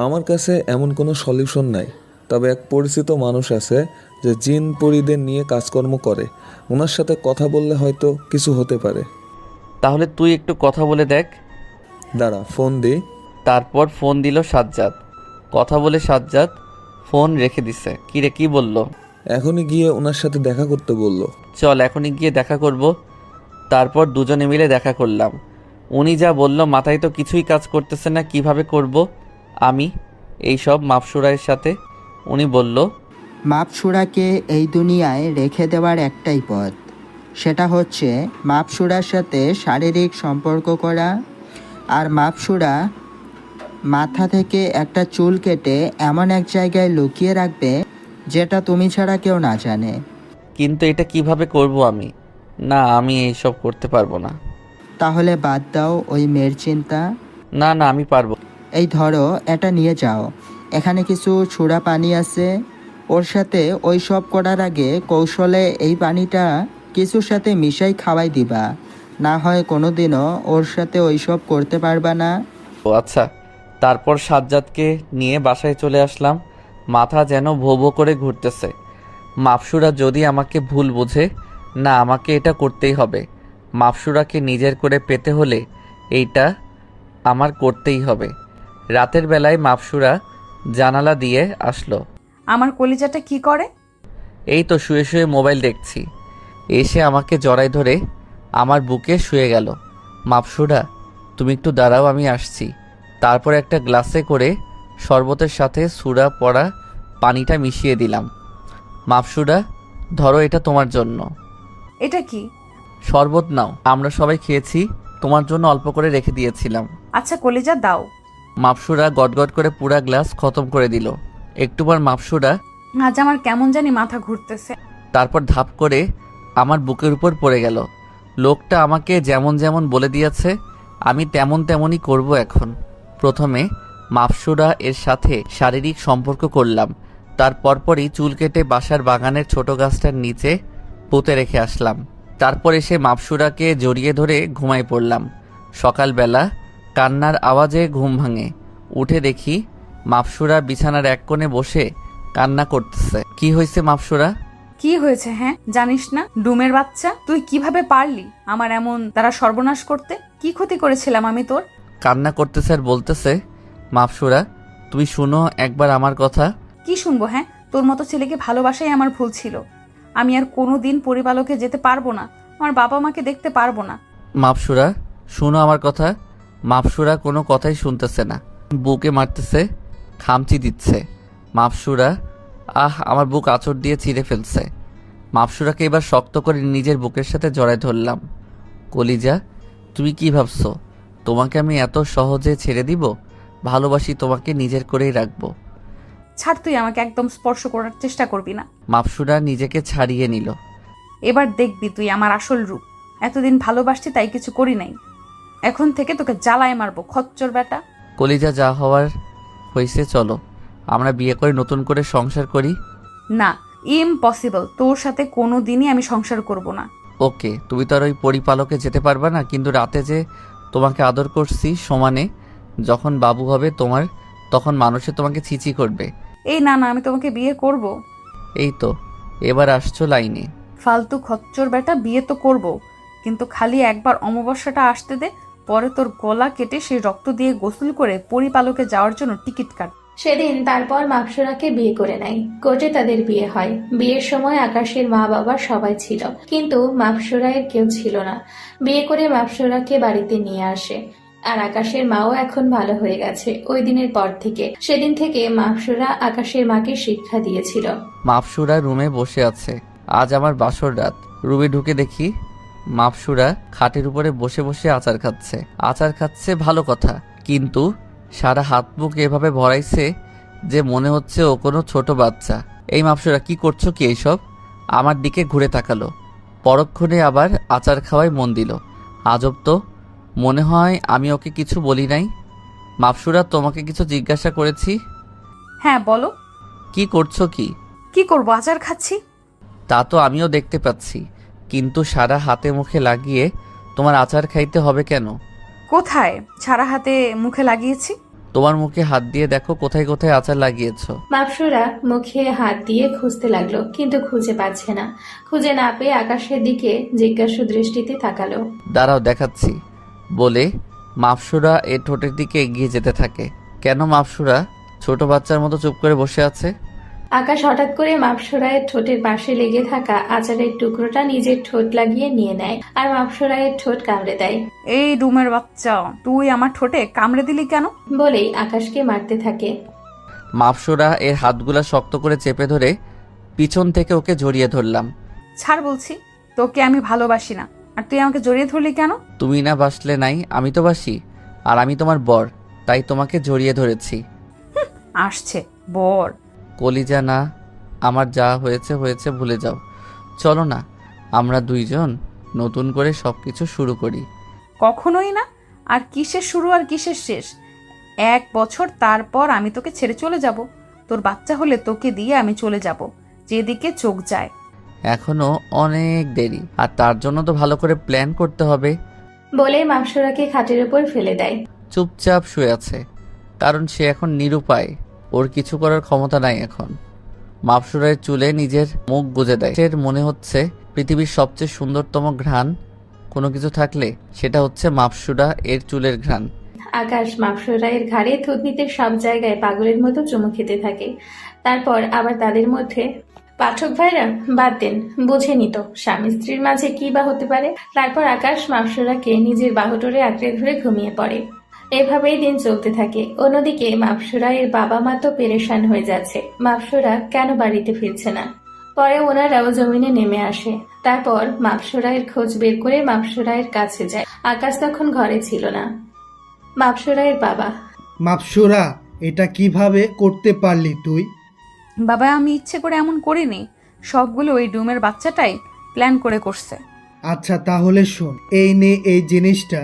আমার কাছে এমন কোনো সলিউশন নাই, তবে এক পরিচিত মানুষ আছে যে জিন পরিদের নিয়ে কাজকর্ম করে। ওনার সাথে কথা বললে হয়তো কিছু হতে পারে। তাহলে তুই একটু কথা বলে দেখ। দাঁড়া, ফোন দে। তারপর ফোন দিল সাজ্জাদ। কথা বলে সাজ্জাদ ফোন রেখে দিছে। কিরে, কি বলল? এখনই গিয়ে ওনার সাথে দেখা করতে বললো। চল এখনই গিয়ে দেখা করব। তারপর দুজনে মিলে দেখা করলাম। উনি যা বলল মাথায় তো কিছুই কাজ করতেছে না, কিভাবে করব আমি এই সব মাপসুরায়ের সাথে? উনি বলল, মাপসুরাকে এই দুনিয়ায় রেখে দেওয়ার একটাই পথ, সেটা হচ্ছে মাপসুরার সাথে শারীরিক সম্পর্ক করা। আর মাপসুরা মাথা থেকে একটা চুল কেটে এমন এক জায়গায় লুকিয়ে রাখবে যেটা তুমি ছাড়া কেউ না জানে। কিন্তু এটা কিভাবে করব আমি? না, আমি এইসব করতে পারবো না। তাহলে বাদ দাও ওই মেয়ের চিন্তা। না না, আমি পারবো। এই ধরো, এটা নিয়ে যাও। এখানে কিছু ছুড়া পানি আছে, ওর সাথে ওই সব করার আগে কৌশলে এই পানিটা কিছুর সাথে মিশাই খাওয়াই দিবা। না হয় কোনোদিনও ওর সাথে ওইসব করতে পারবা না। ও আচ্ছা। তারপর সাজ্জাদকে নিয়ে বাসায় চলে আসলাম। মাথা যেন ভো ভো করে ঘুরতেছে। মাপসুরা যদি আমাকে ভুল বোঝে, না আমাকে এটা করতেই হবে। মাপসুরাকে নিজের করে পেতে হলে এইটা আমার করতেই হবে। রাতের বেলায় মাপসুরা জানালা দিয়ে আসলো। আমার কলিজাটা কি করে? এই তো শুয়ে শুয়ে মোবাইল দেখছি। এসে আমাকে জড়াই ধরে আমার বুকে শুয়ে গেল। মাপসুরা, তুমি একটু দাঁড়াও, আমি আসছি। তারপর একটা গ্লাসে করে শরবতের সাথে সুরা পড়া পানিটা মিশিয়ে দিলাম। মাপসুরা, ধরো, এটা তোমার জন্য। এটা কি? শরবত নাও, আমরা সবাই খেয়েছি, তোমার জন্য অল্প করে রেখে দিয়েছিলাম। আচ্ছা কলিজা দাও। মাপসুরা গটগট করে পুরা গ্লাস খতম করে দিল। একটু পর মাপসুরা আজ আমার কেমন জানি মাথা ঘুরতেছে। তারপর ধাপ করে আমার বুকের উপর পড়ে গেল। লোকটা আমাকে যেমন যেমন বলে দিয়েছে আমি তেমন তেমনই করব এখন। প্রথমে মাপসুরা এর সাথে শারীরিক সম্পর্ক করলাম। তার পরপরই চুল কেটে বাসার বাগানের ছোট গাছটার নিচে পুঁতে রেখে আসলাম। তারপর এসে মাপসুরাকে জড়িয়ে ধরে ঘুমায় পড়লাম। সকালবেলা কান্নার আওয়াজে ঘুম ভাঙে। উঠে দেখি মাপসুরা বিছানার এক কোণে বসে কান্না করতেছে। কি হয়েছে মাপসুরা? কি হয়েছে? হ্যাঁ জানিস না? ডুমের বাচ্চা, তুই কিভাবে পারলি আমার এমন তারা সর্বনাশ করতে? কি ক্ষতি করেছিলাম আমি তোর? কান্না করতেছে আর বলতেছে, মাপসুরা তুমি শুনো একবার আমার কথা। কি শুনবো? হ্যাঁ, তোর মতো ছেলেকে ভালোবাসাই আমার ভুল ছিল। আমি আর কোনোদিন পরিবালকে যেতে পারবো না, আমার বাবা মাকে দেখতে পারবো না। মাপসুরা শুনো আমার কথা। মাপসুরা কোনো কথাই শুনতেছে না, বুকে মারতেছে, খামচি দিচ্ছে। মাপসুরা আমার বুক আঁচড় দিয়ে ছিঁড়ে ফেলছে। মাপসুরাকে এবার শক্ত করে নিজের বুকের সাথে জড়ায় ধরলাম। কলিজা, তুমি কি ভাবছো তোমাকে আমি এত সহজে ছেড়ে দিব? ভালোবাসি তোমাকে, নিজের করেই রাখবো। ছাড়, তুই আমাকে একদম স্পর্শ করার চেষ্টা করবি না। মাপসুরা নিজেকে ছাড়িয়ে নিল। এবার দেখবি তুই আমার আসল রূপ। এতদিন ভালোবাসছি তাই কিছু করি নাই, এখন থেকে তোকে জ্বালায় মারবো, খচ্চর বেটা। কলিজা, যা হওয়ার হয়েছে, চলো আমরা বিয়ে করে নতুন করে সংসার করি। না, ইম্পসিবল, তোর সাথে কোনো দিনই আমি সংসার করব না। ওকে, তুমি তো আর ওই পরিপালকে যেতে পারবা না, কিন্তু রাতে যে তোমাকে আদর করছি সমানে, যখন বাবু হবে তোমার, তখন মানুষে তোমাকে ছিচি করবে। এই না না, আমি তোমাকে বিয়ে করব। এই তো এবার আসছো লাইনে। ফালতু খচ্চর বেটা, বিয়ে তো করব, কিন্তু খালি একবার অমাবস্যাটা আসতে দে, পরে তোর গলা কেটে সেই রক্ত দিয়ে গোসল করে পরিপালকে যাওয়ার জন্য টিকিট কাট। সেদিন তারপর মাপসুরাকে বিয়ে করে নেয়। কোর্টে তাদের বিয়ে হয়। বিয়ের সময় আকাশের মা বাবা সবাই ছিল, কিন্তু মাপসুরায়ের কেউ ছিল না। বিয়ে করে মাপসুরাকে বাড়িতে নিয়ে আসে। আর আকাশের মাও এখন ভালো হয়ে গেছে ওই দিনের পর থেকে। সেদিন থেকে মাপসুরা আকাশের মাকে শিক্ষা দিয়েছিল। মাপসুরা রুমে বসে আছে। আজ আমার বাসর রাত। রুমে ঢুকে দেখি মাপসুরা খাটের উপরে বসে বসে আচার খাচ্ছে। আচার খাচ্ছে ভালো কথা, কিন্তু সারা হাত মুখ এভাবে ভরাইছে যে মনে হচ্ছে ও কোনো ছোট বাচ্চা। এই মাপসুরা, কি করছো কি এইসব? আমার দিকে ঘুরে তাকালো, পরক্ষণে আবার আচার খাওয়ায় মন দিল। আজব তো, মনে হয় আমি ওকে কিছু বলি নাই। মাপসুরা, তোমাকে কিছু জিজ্ঞাসা করেছি? হ্যাঁ বলো। কি করছো কি? কি করবো, আচার খাচ্ছি। তা তো আমিও দেখতে পাচ্ছি, কিন্তু সারা হাতে মুখে লাগিয়ে তোমার আচার খাইতে হবে কেন? কোথায় সারা হাতে মুখে লাগিয়েছি? তোমার মুখে হাত দিয়ে দেখো কোথায় কোথায় আচার লাগিয়েছো। মাপসুরা মুখে হাত দিয়ে খুঁজতে লাগলো, কিন্তু খুঁজে পাচ্ছে না। খুঁজে না পেয়ে আকাশের দিকে জিজ্ঞাসু দৃষ্টিতে তাকালো। দাঁড়াও দেখাচ্ছি বলে মাপসুরা এ ঠোঁটের দিকে এগিয়ে যেতে থাকে। কেন মাপসুরা ছোট বাচ্চার মতো চুপ করে বসে আছে? আকাশ হঠাৎ করে মাপসুরায়ের ঠোঁটের পাশে লেগে থাকা আচারের টুকরোটা নিজের ঠোঁট লাগিয়ে নিয়ে নেয় আর মাপসুরায়ের ঠোঁট কামড়ে দেয়। এই রুমের বাচ্চা, তুই আমার ঠোঁটে কামড়ে দিলি কেন? বলেই আকাশকে মারতে থাকে। মাপসুরা এর হাতগুলা শক্ত করে চেপে ধরে পিছন থেকে ওকে জড়িয়ে ধরলাম। ছাড় বলছি, তোকে আমি ভালোবাসি না, আর তুই আমাকে জড়িয়ে ধরলি কেন? তুমি না বাসলে নাই, আমি তো বাসি, আর আমি তোমার বর, তাই তোমাকে জড়িয়ে ধরেছি। আসছে বর। কলিজা না, আমার যা হয়েছে হয়েছে, ভুলে যাও। চলো না আমরা দুইজন নতুন করে সবকিছু শুরু করি। কখনোই না। আর কিসের শুরু আর কিসের শেষ? 1 বছর তারপর আমি তোকে ছেড়ে চলে যাব। তোর বাচ্চা হলে তোকে দিয়ে আমি চলে যাব যেদিকে চোখ যায়। এখনো অনেক দেরি, আর তার জন্য তো ভালো করে প্ল্যান করতে হবে। বলে মাপসুরাকে খাটের উপর ফেলে দেয়। চুপচাপ শুয়ে আছে, কারণ সে এখন নিরুপায়, ওর কিছু করার ক্ষমতা নাই এখন। মাপসুরার চুলে নিজের মুখ গুজে দেয়। এর মনে হচ্ছে পৃথিবীর সবচেয়ে সুন্দরতম ঘ্রাণ কোনো কিছু থাকলে সেটা হচ্ছে মাপসুরা এর চুলের ঘ্রাণ। আকাশ মাপসুরায়ের ঘাড়ে থুতনিতে সব জায়গায় পাগলের মতো চুমু খেতে থাকে। তারপর আবার তাদের মধ্যে, পাঠক ভাইরা বাদ দেন, বুঝেনি তো স্বামী স্ত্রীর মাঝে কি বা হতে পারে। তারপর আকাশ মাপসুরাকে নিজের বাহুডোরে আঁকড়ে ধরে ঘুমিয়ে পড়ে। এভাবেই দিন চলতে থাকে। অন্যদিকে মাপসুরায়ের বাবা মা তো পেরেশান হয়ে যাচ্ছে, মাপসুরা কেন বাড়িতে ফিরছে না। পরে ওনারাও জমিনে নেমে আসে। তারপর মাপসুরায়ের খোঁজ বের করে মাপসুরায়ের কাছে যায়। আকাশ তখন ঘরে ছিল না। মাপসুরায়ের বাবা, মাপসুরা, এটা কিভাবে করতে পারলি তুই? বাবা, আমি ইচ্ছে করে এমন করিনি, সবগুলো ওই ডুমের বাচ্চাটাই প্ল্যান করে করছে। আচ্ছা তাহলে শোন, এই নে এই জিনিসটা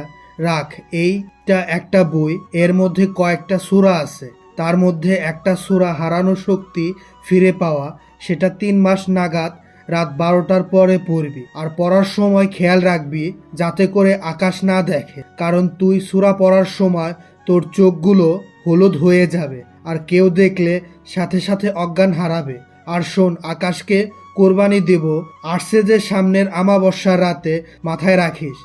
রাখ। এইটা একটা বই, এর মধ্যে কয়েকটা সূরা আছে। তার মধ্যে একটা সূরা হারানো শক্তি ফিরে পাওয়া, সেটা 3 মাস নাগাদ রাত 12টার পরে পড়বি। আর পড়ার সময় খেয়াল রাখবি যাতে করে আকাশ না দেখে, কারণ তুই সূরা পড়ার সময় তোর চোখগুলো হলুদ হয়ে যাবে, আর কেউ দেখলে সাথে সাথে অজ্ঞান হারাবে। আর শোন, আকাশকে কোরবানি দেব আসছে যে সামনের আমাবস্যার রাতে, মাথায় রাখিস।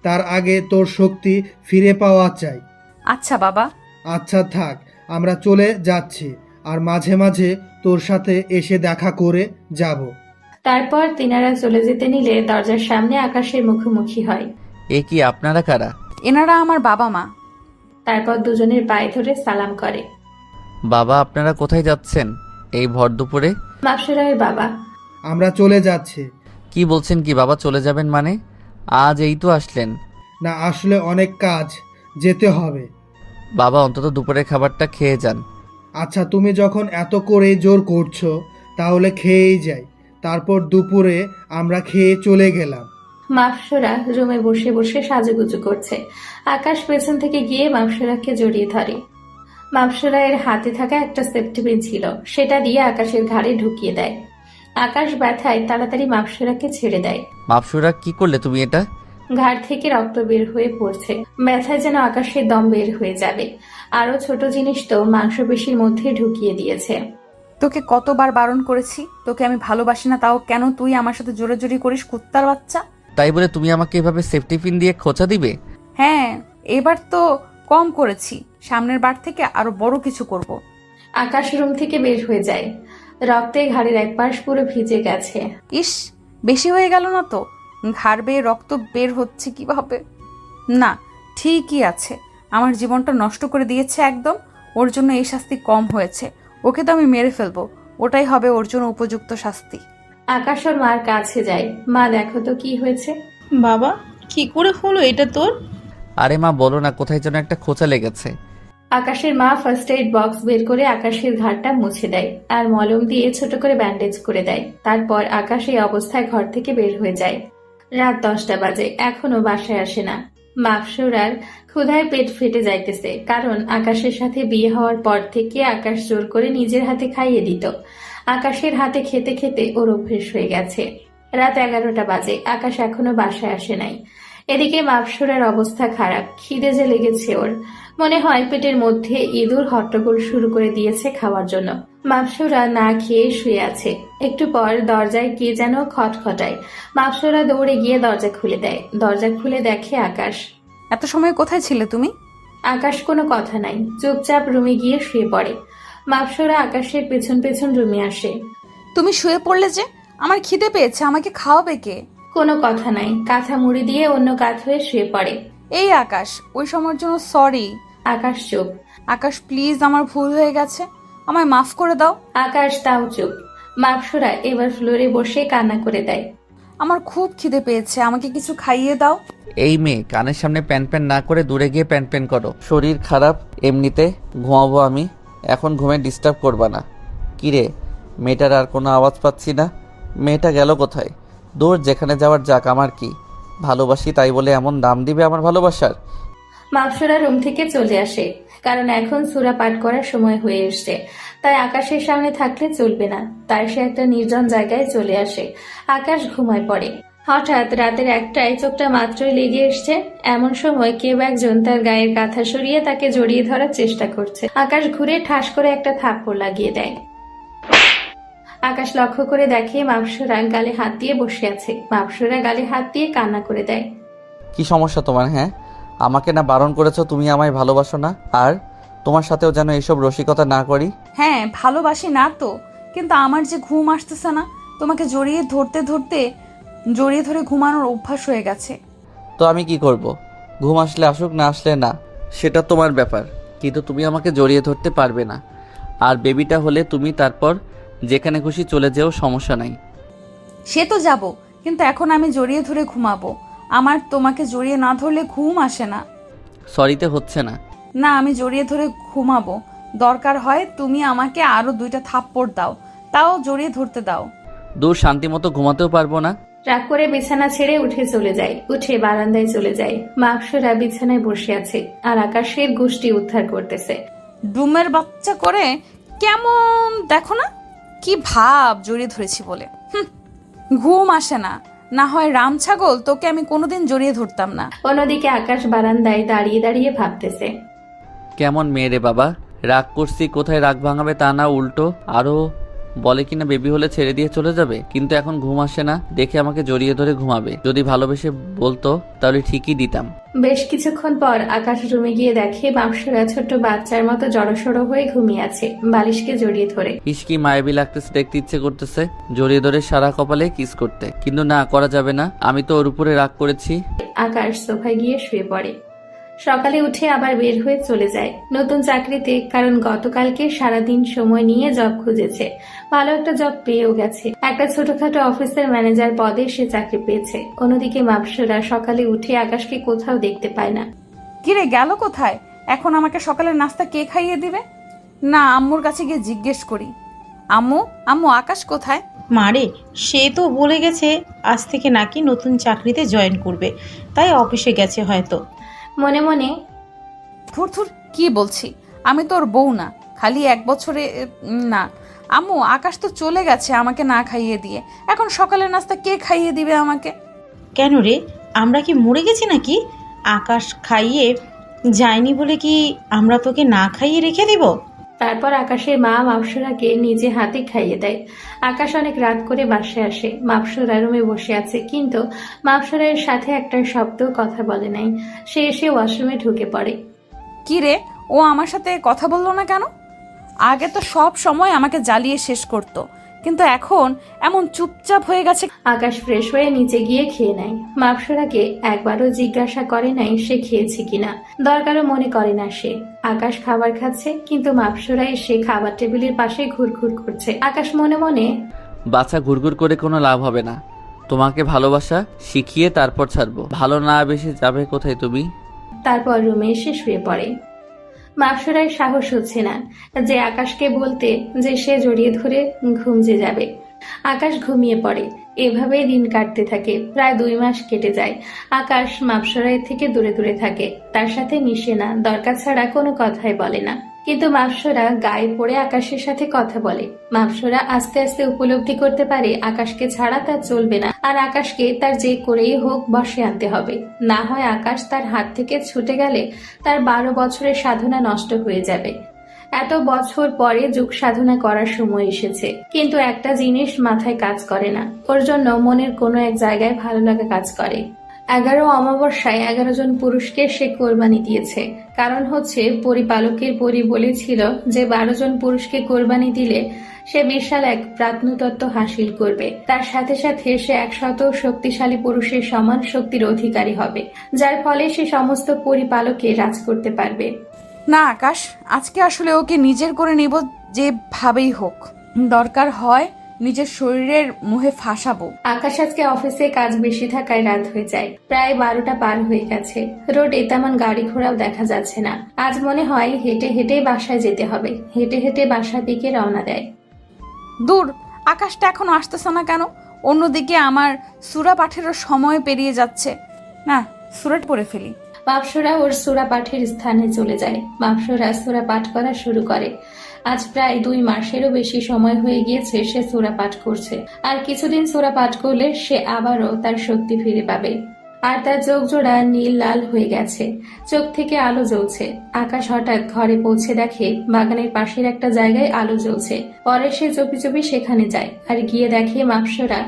তার আগে তোর শক্তি ফিরে পাওয়া চাই। আচ্ছা বাবা। আচ্ছা থাক, আমরা চলে যাচ্ছি, আর মাঝে মাঝে তোর সাথে এসে দেখা করে যাব। তারপর তিনারা চলে যেতে নিলে দরজার সামনে আকাশের মুখোমুখি হয়। এ কি, আপনারা কারা? এনারা আমার বাবা মা। তারপর দুজনের পায়ে ধরে সালাম করে। বাবা, আপনারা কোথায় যাচ্ছেন এই ভর দুপুরে? মাপসুরায়ের বাবা, আমরা চলে যাচ্ছি। কি বলছেন কি বাবা, চলে যাবেন মানে? আজ এই তো আসলেন। না, আসলে অনেক কাজ, যেতে হবে। বাবা, অন্তত দুপুরের খাবারটা খেয়ে যান। আচ্ছা, তুমি যখন এত করেই জোর করছো তাহলে খেয়েই যাই। তারপর দুপুরে আমরা খেয়ে চলে গেলাম। মাপসুরা রুমে বসে বসে সাজুগুজু করছে। আকাশ পেছন থেকে গিয়ে মাপসুরাকে জড়িয়ে ধরে। মাপসুরায়ের হাতে থাকা একটা সেফটি পিন ছিল, সেটা দিয়ে আকাশের ঘাড়ে ঢুকিয়ে দেয়। আকাশ ব্যথায় তাড়াতাড়ি মাপসুরাকে ছেড়ে দেয়। মাপসুরা, কি করলে তুমি এটা? ঘাড় থেকে রক্ত বের হয়ে পড়ছে। ব্যথায় যেন আকাশের দম বের হয়ে যাবে। আরো ছোট জিনিস তো মাংসপেশির মধ্যে ঢুকিয়ে দিয়েছে। তোকে কতবার বারণ করেছি, তোকে আমি ভালোবাসি না, তাও কেন তুই আমার সাথে জোরাজুরি করিস, কুত্তার বাচ্চা। তাই বলে তুমি আমাকে এভাবে সেফটি পিন দিয়ে খোঁচা দিবে? হ্যাঁ, এবার তো কম করেছি, সামনের বার থেকে আরো বড় কিছু করব। আকাশ রুম থেকে বের হয়ে যায়। রক্তে ঘাড়ের এক পাশ পুরো ভিজে গেছে। ইস, বেশি হয়ে গেল না তো? ঘাড় বেয়ে রক্ত বের হচ্ছে কিভাবে? না, ঠিকই আছে, আমার জীবনটা নষ্ট করে দিয়েছে একদম। ওর জন্য এই শাস্তি কম হয়েছে। ওকে তো আমি মেরে ফেলবো, ওটাই হবে ওর জন্য উপযুক্ত শাস্তি। আকাশ ওর মার কাছে যায়। মা, দেখো তো কি হয়েছে। বাবা, কি করে হলো এটা তোর? আরে মা, বলো না, কোথায় যেন একটা খোঁচা লেগেছে। আকাশের মা ফার্স্ট এইড বক্স বের করে আকাশের ঘাড়টা মুছে দেয় আর মলম দিয়ে ছোট করে ব্যান্ডেজ করে দেয়। তারপর আকাশ এই অবস্থায় ঘর থেকে বের হয়ে যায়। রাত 10টা বাজে, এখনো বাসায় আসে না। মাপসুরার ক্ষুধায় পেট ফেটে যাইতেছে, কারণ আকাশের সাথে বিয়ে হওয়ার পর থেকে আকাশ জোর করে নিজের হাতে খাইয়ে দিত। আকাশের হাতে খেতে খেতে ওর অভ্যেস হয়ে গেছে। রাত 11টা বাজে, আকাশ এখনো বাসায় আসে নাই। এদিকে মাপসুরার অবস্থা খারাপ, খিদে যে লেগেছে ওর। মনে হয় পেটের মধ্যে ইঁদুর হট্টগোল শুরু করে দিয়েছে খাওয়ার জন্য। মাপসুরা না খেয়ে শুয়ে আছে। একটু পর দরজায় কে যেন খটখটায়। মাপসুরা দৌড়ে গিয়ে দরজা খুলে দেয়। দরজা খুলে দেখে আকাশ। এত সময় কোথায় ছিলে তুমি? আকাশ কোনো কথা নাই, চুপচাপ রুমে গিয়ে শুয়ে পড়ে। মাপসুরা আকাশের পেছন পেছন রুমে আসে। তুমি শুয়ে পড়লে যে? আমার খিদে পেয়েছে, আমাকে খাওয়াবে কে? কোনো কথা নাই, কাঁথা মুড়ি দিয়ে অন্য কাঁধ হয়ে শুয়ে পড়ে। এই আকাশ, ওই সময়ের জন্য সরি। আকাশ চুপ। আকাশ প্লিজ, আমার ভুল হয়ে গেছে, আমায় মাফ করে দাও। আকাশ তাও চুপ। মাপসুরা এবার ফ্লোরে বসে কান্না করে দেয়। আমার খুব খিদে পেয়েছে, আমাকে কিছু খাইয়ে দাও। এই মেয়ে, কানের সামনে প্যান প্যান না করে দূরে গিয়ে প্যান প্যান করো। শরীর খারাপ, এমনিতে ঘুমাবো আমি, এখন ঘুমে ডিস্টার্ব করবা না। কিরে, মেয়েটার আর কোনো আওয়াজ পাচ্ছি না। মেয়েটা গেল কোথায়? দূর, যেখানে যাওয়ার যাক, আমার কি। ভালোবাসি তাই বলে এমন দাম দিবে আমার ভালোবাসার? মাপসুরা রুম থেকে চলে আসে। কারণ এখন সূরা পাঠ করার সময় হয়ে এসছে। তাই আকাশের সামনে থাকলে চলবে না। তাই সে একটা নির্জন জায়গায় চলে আসে। আকাশ ঘুমায় পড়ে। হঠাৎ রাতের একটায় চোখটা মাত্রই লেগে এসছে। এমন সময় কেউ একজন তার গায়ের কাঁথা সরিয়ে তাকে জড়িয়ে ধরার চেষ্টা করছে। আকাশ ঘুরে ঠাস করে একটা থাপ্পড় লাগিয়ে দেয়। আকাশ লক্ষ্য করে দেখে মাপসুরা গালে হাত দিয়ে বসে আছে। মাপসুরা গালে হাত দিয়ে কান্না করে দেয়। কি সমস্যা তোমার? হ্যাঁ, আমাকে না বারণ করেছো তুমি আমায় ভালোবাসো না, আর তোমার সাথেও যেন এসব রসিকতা না করি। হ্যাঁ ভালোবাসি না তো, কিন্তু আমার যে ঘুম আসতেছে না। তোমাকে জড়িয়ে ধরে ঘুমানোর অভ্যাস হয়ে গেছে। তো আমি কি করব? ঘুম আসলে আসুক, না আসলে না, সেটা তোমার ব্যাপার। কিন্তু তুমি আমাকে জড়িয়ে ধরতে পারবে না। আর বেবিটা হলে তুমি তারপর যেখানে খুশি চলে যেও, সমস্যা নাই। সে তো যাব, কিন্তু এখন আমি জড়িয়ে ধরে ঘুমাবো। আমার তোমাকে জড়িয়ে না ধরলে ঘুম আসে না। সরিতে হচ্ছে না। না, আমি জড়িয়ে ধরে ঘুমাবো। দরকার হয় তুমি আমাকে আরো 2টা থাপ্পড় দাও, তাও জড়িয়ে ধরতে দাও। দূর, শান্তি মতো ঘুমাতেও পারবো না। রাগ করে বিছানা ছেড়ে উঠে চলে যায়। উঠে বারান্দায় চলে যায়। মাপসুরা বিছানায় বসে আছে আর আকাশের গোষ্ঠী উদ্ধার করতেছে। ডুমের বাচ্চা করে কেমন দেখো না, কি ভাব জড়িয়ে ধরেছি বলে। ঘুম আসে না, না হয় রাম ছাগল তোকে আমি কোনোদিন জড়িয়ে ধরতাম না। অন্যদিকে আকাশ বারান্দায় দাঁড়িয়ে দাঁড়িয়ে ভাবতেছে। কেমন মেয়ে রে বাবা, রাগ করছি, কোথায় রাগ ভাঙাবে তা না, উল্টো আরো বলে কিনা বেবি হলে ছেড়ে দিয়ে চলে যাবে। কিন্তু এখন ঘুম আসে না দেখে আমাকে জড়িয়ে ধরে ঘুমাবে। যদি ভালোবেসে বলতো তাহলে ঠিকই দিতাম। বেশ কিছুক্ষণ পর আকাশ রুমে গিয়ে দেখে মাপসুরা ছোট্ট বাচ্চার মতো জড়সড় হয়ে ঘুমিয়ে আছে, বালিশকে জড়িয়ে ধরে। ইসকি মায়াবী লাগতেছে, দেখতে ইচ্ছে করতেছে জড়িয়ে ধরে সারা কপালে কিস করতে, কিন্তু না, করা যাবে না। আমি তো ওর উপরে রাগ করেছি। আকাশ সোফায় গিয়ে শুয়ে পড়ে। সকালে উঠে আবার বের হয়ে চলে যায় নতুন চাকরিতে, কারণ গতকালকে সারাদিন সময় নিয়ে জব খুঁজেছে। ভালো একটা জব পেয়েও গেছে। একটা ছোটখাটো অফিসের ম্যানেজার পদে সে চাকরি পেয়েছে। অন্যদিকে মাপসুরা সকালে উঠে আকাশকে কোথাও দেখতে পায় না। কিরে গেল কোথায়? এখন আমাকে সকালের নাস্তা কে খাইয়ে দিবে? না, আম্মুর কাছে গিয়ে জিজ্ঞেস করি। আম্মু আম্মু আকাশ কোথায়? মারে, সে তো বলে গেছে আজ থেকে নাকি নতুন চাকরিতে জয়েন করবে, তাই অফিসে গেছে হয়তো। মনে মনে থুর কি বলছি, আমি তোর বউ না, খালি 1 বছরে না। আম্মু আকাশ তো চলে গেছে আমাকে না খাইয়ে দিয়ে, এখন সকালের নাস্তা কে খাইয়ে দিবে আমাকে? কেন রে, আমরা কি মরে গেছি নাকি? আকাশ খাইয়ে যায়নি বলে কি আমরা তোকে না খাইয়ে রেখে দিব? তারপর আকাশের মা মাপসুরাকে নিজে হাতে খাইয়ে দেয়। আকাশ অনেক রাত করে বাসায় আসে। মাপসুরা রুমে বসে আছে, কিন্তু মাপসুরার সাথে একটা শব্দ কথা বলে নাই। সে এসে ওয়াশরুমে ঢুকে পড়ে। কি রে, ও আমার সাথে কথা বললো না কেন? আগে তো সব সময় আমাকে জ্বালিয়ে শেষ করতো, কিন্তু এখন এমন চুপচাপ হয়ে গেছে। আকাশ ফ্রেশ হয়ে নিচে গিয়ে খেয়ে নেয়। মাপসুরাকে একবারও জিজ্ঞাসা করে নাই সে খেয়েছে কিনা, দরকারও মনে করে না সে। আকাশ খাবার খাচ্ছে, কিন্তু মাপসুরা এসে খাবার টেবিলের পাশে ঘুরঘুর করছে। আকাশ মনে মনে, বাচ্চা ঘুরঘুর করে কোনো লাভ হবে না। তোমাকে ভালোবাসা শিখিয়ে তারপর ছাড়বো। ভালো না বেশি যাবে কোথায় তুমি? তারপর রুমে এসে শুয়ে পড়ে। মাপসুরার সাহস হচ্ছে না যে আকাশকে বলতে যে সে জড়িয়ে ধরে ঘুমজে যাবে। আকাশ ঘুমিয়ে পড়ে। এভাবেই দিন কাটতে থাকে। প্রায় 2 মাস কেটে যায়। আকাশ মাপসুরার থেকে দূরে দূরে থাকে, তার সাথে মিশে না, দরকার ছাড়া কোনো কথাই বলে না। কিন্তু মাপসুরা গায়ে পড়ে আকাশের সাথে কথা বলে। মাপসুরা আস্তে আস্তে উপলব্ধি করতে পারে আকাশকে ছাড়া তার চলবে না, আর আকাশকে তার যে করেই হোক বসে আনতে হবে। না হয় আকাশ তার হাত থেকে ছুটে গেলে তার 12 বছরের সাধনা নষ্ট হয়ে যাবে। এত বছর পরে যুগ সাধনা করার সময় এসেছে, কিন্তু একটা জিনিস মাথায় কাজ করে না। ওর জন্য মনের কোনো এক জায়গায় ভালো লাগা কাজ করে। 11 অমাবস্যায় 11 জন পুরুষকে সে কোরবানি দিয়েছে। কারণ হচ্ছে পরিপালকের পরি বলেছিল যে 12 জন পুরুষকে কোরবানি দিলে সে বিশাল এক প্রাত্নতত্ত্ব হাসিল করবে। তার সাথে সাথে সে 100 শক্তিশালী পুরুষের সমান শক্তির অধিকারী হবে, যার ফলে সে সমস্ত পরিপালকে রাজ করতে পারবে। না আকাশ, আজকে আসলে ওকে নিজের করে নিব, যেভাবেই হোক। দরকার হয় নিজের শরীরের মুহে ফাঁসাবো। আকাশ আজকে অফিসে কাজ বেশি থাকায় রাত হয়ে যায়। প্রায় 12টা পার হয়ে গেছে। রোডে তেমন গাড়ি ঘোড়াও দেখা যাচ্ছে না। আজ মনে হয় হেঁটে হেঁটে বাসায় যেতে হবে। হেঁটে হেঁটে বাসার দিকে রওনা দেয়। দূর, আকাশটা এখনো আসতেছে না কেন? অন্যদিকে আমার সূরা পাঠেরও সময় পেরিয়ে যাচ্ছে। না, সূরাট পড়ে ফেলি। মাপসরা ওর সূরা পাঠের স্থানে চলে যায়। মাপসরা সূরা পাঠ করা শুরু করে। আজ প্রায় 2 মাসেরও বেশি সময় হয়ে গিয়েছে সে সূরা পাঠ করছে। আর কিছুদিন সূরা পাঠ করলে সে আবারও তার শক্তি ফিরে পাবে। আর তার চোখ জোড়া নীল লাল হয়ে গেছে, চোখ থেকে আলো জ্বলছে। আকাশ হঠাৎ ঘরে পৌঁছে দেখে বাগানের পাশের একটা জায়গায় আলো জ্বলছে। পরে সে চুপি চুপি সেখানে যায় আর গিয়ে দেখে মাপসরা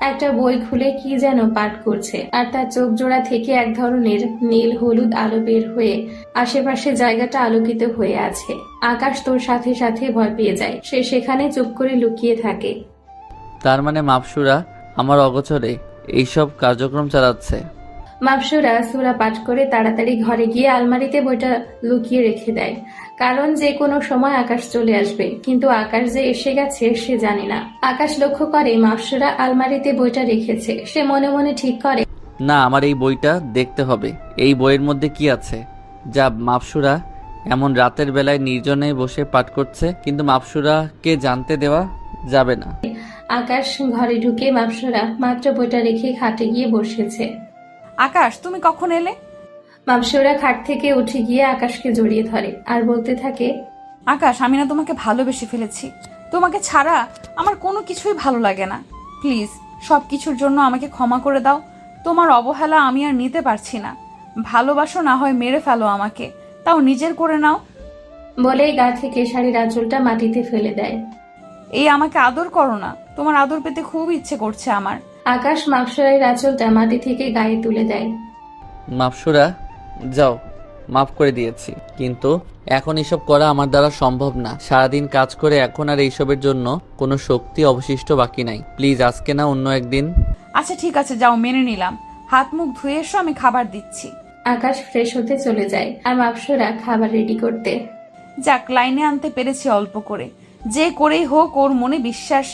একটা বই খুলে কি যেন পাঠ করছে। আর তার চোখ জোড়া থেকে এক ধরনের নীল হলুদ আলো বের হয়ে আশেপাশে জায়গাটা আলোকিত হয়ে আছে। আকাশ তোর সাথে সাথে ভয় পেয়ে যায়। সে সেখানে চুপ করে লুকিয়ে থাকে। তার মানে মাপসুরা আমার অগোচরে এইসব কার্যক্রম চালাচ্ছে। মাপসুরা সূরা পাঠ করে তাড়াতাড়ি ঘরে গিয়ে আলমারিতে বইটা লুকিয়ে রেখে দেয়, কারণ যে কোনো সময় আকাশ চলে আসবে। কিন্তু আকাশ যে এসে গেছে সে জানে না। আকাশ লক্ষ্য করে মাপসুরা আলমারিতে বইটা রেখেছে। সে মনে মনে ঠিক করে, না, আমার এই বইটা দেখতে হবে। এই বইয়ের মধ্যে কি আছে যা মাপসুরা এমন রাতের বেলায় নির্জনে বসে পাঠ করছে, কিন্তু মাপসুরাকে জানতে দেওয়া যাবে না। আকাশ ঘরে ঢুকে মাপসুরা মাত্র বইটা রেখে খাটে গিয়ে বসেছে। আকাশ, তুমি কখন এলে? মাপসুরা খাট থেকে উঠে গিয়ে আকাশকে জড়িয়ে ধরে আর বলতে থাকে, আকাশ, আমি না তোমাকে ভালোবেসে ফেলেছি। তোমাকে ছাড়া আমার কোনো কিছুই ভালো লাগে না। প্লিজ, সব কিছুর জন্য আমাকে ক্ষমা করে দাও। তোমার অবহেলা আমি আর নিতে পারছি না। ভালোবাসো না হয় মেরে ফেলো আমাকে, তাও নিজের করে নাও। বলেই গা থেকে শাড়ির আঁচলটা মাটিতে ফেলে দেয়। এই আমাকে আদর করো না, তোমার আদর পেতে খুব ইচ্ছে করছে আমার। আকাশ মাপসরার আঁচলটা মাটি থেকে গায়ে তুলে দেয়। মাপসুরা, যাও, মাফ করে দিয়েছি, কিন্তু এখন এসব করা আমার দ্বারা সম্ভব না। সারাদিন কাজ করে এখন আর এইসবের জন্য কোনো শক্তি অবশিষ্ট বাকি নাই। প্লিজ আজকে না, অন্য একদিন। আচ্ছা ঠিক আছে, যাও, মেনে নিলাম। হাত মুখ ধুয়ে এসো, আমি খাবার দিচ্ছি। আকাশ ফ্রেশ হতে চলে যায় আর মাপসরা খাবার রেডি করতে। যাক, লাইনে আনতে পেরেছি অল্প করে। যে করেই হোক ওর মনে বিশ্বাস